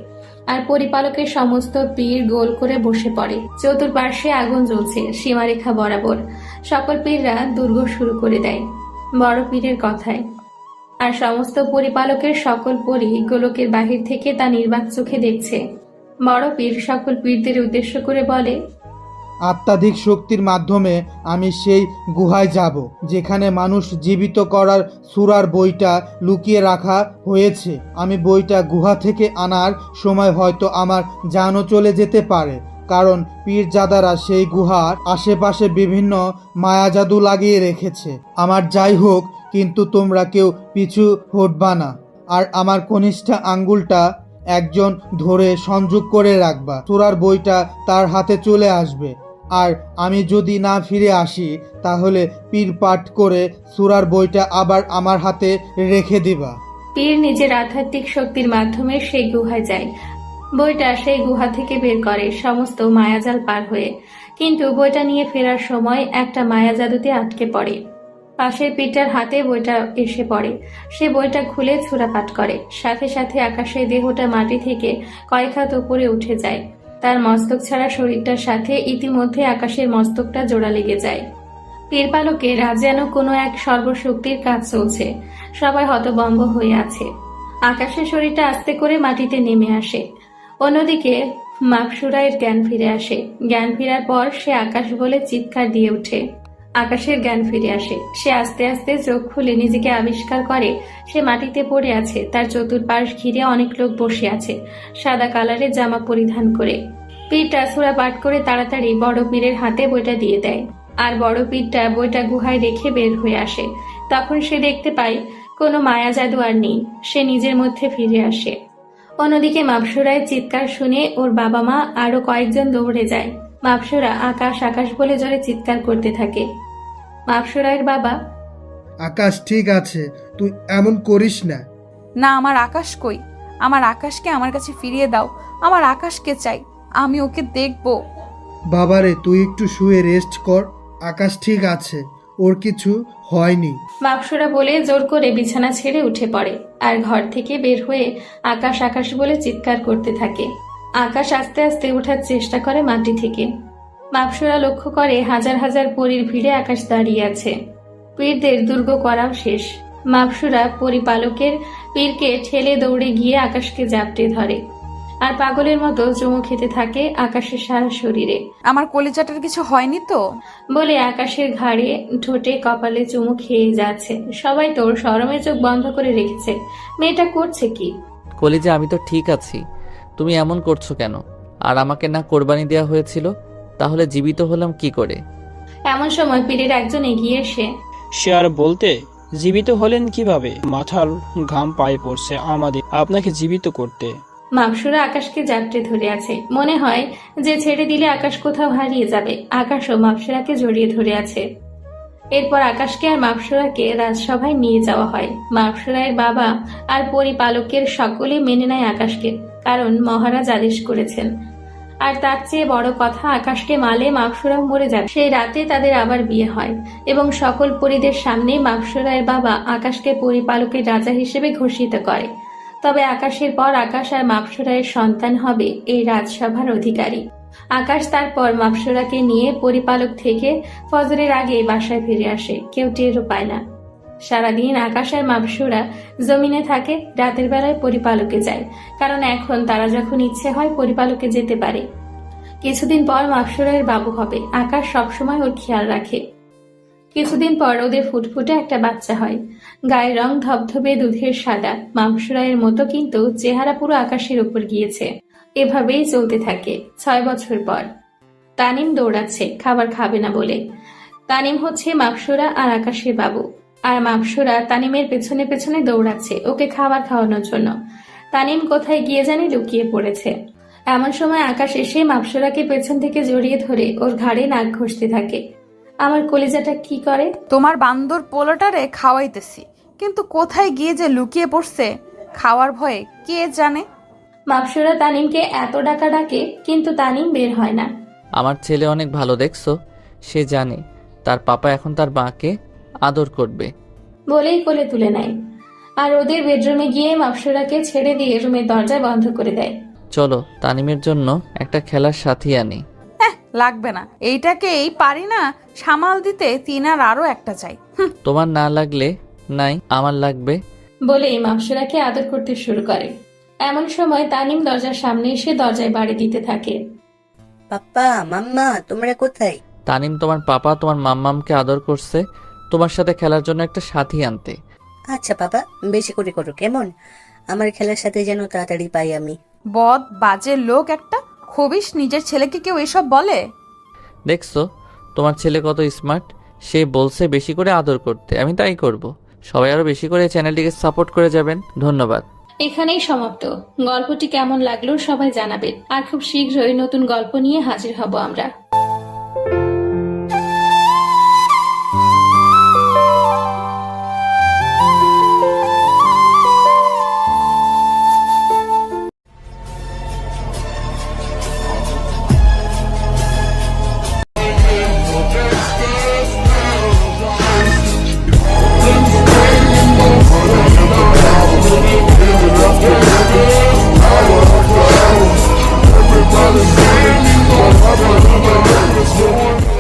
আর পরিপালকের সমস্ত পীর গোল করে বসে পড়ে। চতুর্পার্শ্বে আগুন জ্বলছে সীমারেখা বরাবর। সকল পীররা দুর্গ শুরু করে দেয় বড় পীরের কথায়। আর সমস্ত পরিপালকের সকল পরী গোলকের বাহির থেকে তা নির্বাক চোখে দেখছে। বড় পীর সকল পীরদের উদ্দেশ্য করে বলে, আত্মাধিক শক্তির মাধ্যমে আমি সেই গুহায় যাব যেখানে মানুষ জীবিত করার সূরার বইটা লুকিয়ে রাখা হয়েছে। আমি বইটা গুহা থেকে আনার সময় হয়তো আমার জানও চলে যেতে পারে, কারণ পীরজাদারা সেই গুহার আশেপাশে বিভিন্ন মায়াজাদু লাগিয়ে রেখেছে। আমার যাই হোক, কিন্তু তোমরা কেউ পিছু হটবা না, আর আমার কনিষ্ঠা আঙ্গুলটা একজন ধরে সংযোগ করে রাখবা। সূরার বইটা তার হাতে চলে আসবে, আর আমি যদি না ফিরে আসি তাহলে পীর পাঠ করে সূরার বইটা আবার আমার হাতে রেখে দিবা। পীর নিজের আধ্যাত্মিক শক্তির মাধ্যমে সেই গুহায় যায়। বইটা সেই গুহা থেকে বের করে সমস্ত মায়াজাল পার হয়ে। কিন্তু বইটা নিয়ে ফেরার সময় একটা মায়াজাদুতে আটকে পড়ে। পাশের পীরটার হাতে বইটা এসে পড়ে। সে বইটা খুলে সূরা পাঠ করে। সাথে সাথে আকাশের দেহটা মাটি থেকে কয়েক হাত উপরে উঠে যায়। তার মস্তক ছাড়া শরীরটার সাথে ইতিমধ্যে আকাশের মস্তকটা জোড়া লেগে যায়। পীরপালকের আজ যেন কোনো এক সর্বশক্তির কাজ চলছে। সবাই হতভম্ব হয়ে আছে। আকাশের শরীরটা আস্তে করে মাটিতে নেমে আসে। অন্যদিকে মাপসুরায়ের জ্ঞান ফিরে আসে। জ্ঞান ফেরার পর সে আকাশ বলে চিৎকার দিয়ে ওঠে। আকাশের জ্ঞান ফিরে আসে। সে আস্তে আস্তে চোখ খুলে নিজেকে আবিষ্কার করে সে মাটিতে পড়ে আছে। তার চতুর্পাশ ঘিরে অনেক লোক বসে আছে সাদা কালারের জামা পরিধান করে। পীরটা সূরা পাঠ করে তাড়াতাড়ি বড় পীরের হাতে বইটা দিয়ে দেয়। আর বড় পীরটা বইটা গুহায় রেখে বের হয়ে আসে। তখন সে দেখতে পায় কোনো মায়া জাদু আর নেই। সে নিজের মধ্যে ফিরে আসে। অন্যদিকে মাপসুরায়ের চিৎকার শুনে ওর বাবা মা আরো কয়েকজন দৌড়ে যায়। মাপসুরা আকাশ আকাশ বলে জোরে চিৎকার করতে থাকে। মাপসুরায়ের বাবা, আকাশ ঠিক আছে, তুই এমন করিস না। না, আমার আকাশ কই? আমার আকাশকে আমার কাছে ফিরিয়ে দাও। আমার আকাশকে চাই, আমি ওকে দেখব। বাবারে, তুই একটু শুয়ে রেস্ট কর। আকাশ ঠিক আছে, ওর কিছু হয়নি। মাপসুরা বলে জোর করে বিছানা ছেড়ে উঠে পড়ে আর ঘর থেকে বের হয়ে আকাশ আকাশ বলে চিৎকার করতে থাকে। আকাশ আস্তে আস্তে ওঠার চেষ্টা করে মাটি থেকে। মাপসুরা লক্ষ্য করে হাজার হাজার পরীর ভিড়ে আকাশ দাঁড়িয়ে আছে। পীরদের দুর্গ করাও শেষ। মাপসুরা পরিপালকের পীরকে ঠেলে দৌড়ে গিয়ে আকাশকে জাপটে ধরে আর পাগলের মতো চুমু খেতে থাকে আকাশের সারা শরীরে। আমার কলিজাটার কিছু হয়নি তো? বলে আকাশের ঘাড়ে ঠোঁটে কপালে চুমু খেয়ে যাচ্ছে। সবাই তোর শরমে চোখ বন্ধ করে রেখেছে। মেয়েটা করছে কি? কলিজা, আমি তো ঠিক আছি, তুমি এমন করছো কেন? আর আমাকে না কোরবানি দেওয়া হয়েছিল, তাহলে জীবিত হলাম কি করে? এমন সময় পীরের একজন এগিয়ে এসে, সে আর বলতে, জীবিত হলেন কিভাবে? মাথার ঘাম পায়ে পড়ছে আমাদের আপনাকে জীবিত করতে। মাপসুরা আকাশকে জাপটে ধরে আছে। মনে হয় যে ছেড়ে দিলে আকাশ কোথাও হারিয়ে যাবে। আকাশও মাপসুরাকে জড়িয়ে ধরে আছে। এরপর আকাশকে আর মাপসুরাকে রাজসভায় নিয়ে যাওয়া হয়। মাপসুরায়ের বাবা আর পরিপালকের সকলে মেনে নেয় আকাশকে, কারণ মহারাজ আদেশ করেছেন। আর তার চেয়ে বড় কথা, আকাশকে মালে মাপসুরা মরে যাবে। সেই রাতে তাদের আবার বিয়ে হয় এবং সকল পরীদের সামনে মাপসুরায়ের বাবা আকাশকে পরিপালকের রাজা হিসেবে ঘোষিত করে। তবে আকাশের পর আকাশ আর মাপসুরায়ের সন্তান হবে এই রাজসভার অধিকারী। আকাশ তারপর মাপসুরাকে নিয়ে পরিপালক থেকে ফজরের আগে বাসায় ফিরে আসে। কেউ টেরও পায় না। সারাদিন আকাশ আর মাপসুরা জমিনে থাকে, রাতের বেলায় পরিপালকে যায়, কারণ এখন তারা যখন ইচ্ছে হয় পরিপালকে যেতে পারে। কিছুদিন পর মাপসুরায়ের বাবু হবে। আকাশ সবসময় ওর খেয়াল রাখে। কিছুদিন পর ওদের ফুটফুটে একটা বাচ্চা হয়। গায়ের রং ধবধবে দুধের সাদা, মাপসুরায়ের মতো, কিন্তু চেহারা পুরো আকাশের উপর গিয়েছে। এভাবেই চলতে থাকে। 6 বছর পর তানিম দৌড়াচ্ছে খাবার খাবে না বলে। তানিম হচ্ছে মাপসুরা আর আকাশের বাবু, আর মাপসুরা তানিমের পেছনে পেছনে দৌড়াচ্ছে ওকে খাবার খাওয়ানোর জন্য। তানিম কোথায় গিয়ে জানি লুকিয়ে পড়েছে। এমন সময় আকাশ এসে মাপসুরাকে পেছন থেকে জড়িয়ে ধরে ওর ঘাড়ে নাক ঘষতে থাকে। আমার কলিজাটা কি করে। তোমার বান্দর পোলাটারে খাওয়াইতেছি, কিন্তু কোথায় গিয়ে যে লুকিয়ে পড়ছে খাওয়ার ভয়ে কে জানে। মাপসুরা তানিমকে এত ডাকা ডাকে, কিন্তু তানিম বের হয় না। আমার ছেলে অনেক ভালো, দেখছো? সে জানে তার পাপা এখন তার মাকে আদর করবে। বলেই কোলে তুলে নেয় আর ওদের বেডরুমে গিয়ে মাপসুরাকে ছেড়ে দিয়ে রুমের দরজা বন্ধ করে দেয়। চলো তানিমের জন্য একটা খেলার সাথী আনি। লাগবে না, এইটাকেই পারি না সামাল দিতে, তিনার আরো একটা চাই। তোমার না লাগলে নাই, আমার লাগবে। বলেই মাপসুরাকে আদর করতে শুরু করে। এমন সময় তানিম দরজার সামনে এসে দরজায় বাড়ি দিতে থাকে। পাপ্পা মাম্মা তোমরা কোথায়? তানিম তোমার পাপা তোমার মাম্মামকে আদর করছে তোমার সাথে খেলার জন্য একটা সাথী আনতে। আচ্ছা পাপা, বেশি করে করো কেমন? আমার খেলার সাথে যেন তাড়াতাড়ি পাই আমি। বদ বাজে লোক একটা, খবিস নিজের ছেলেকে কেউ এসব বলে? দেখছো তোমার ছেলে কত স্মার্ট, সে বলছে বেশি করে আদর করতে, আমি তাই করব। সবাই আরো বেশি করে চ্যানেলটিকে সাপোর্ট করে যাবেন, ধন্যবাদ। এখানেই সমাপ্ত। গল্পটি কেমন লাগলো সবাই জানাবেন, আর খুব শীঘ্রই নতুন গল্প নিয়ে হাজির হব আমরা।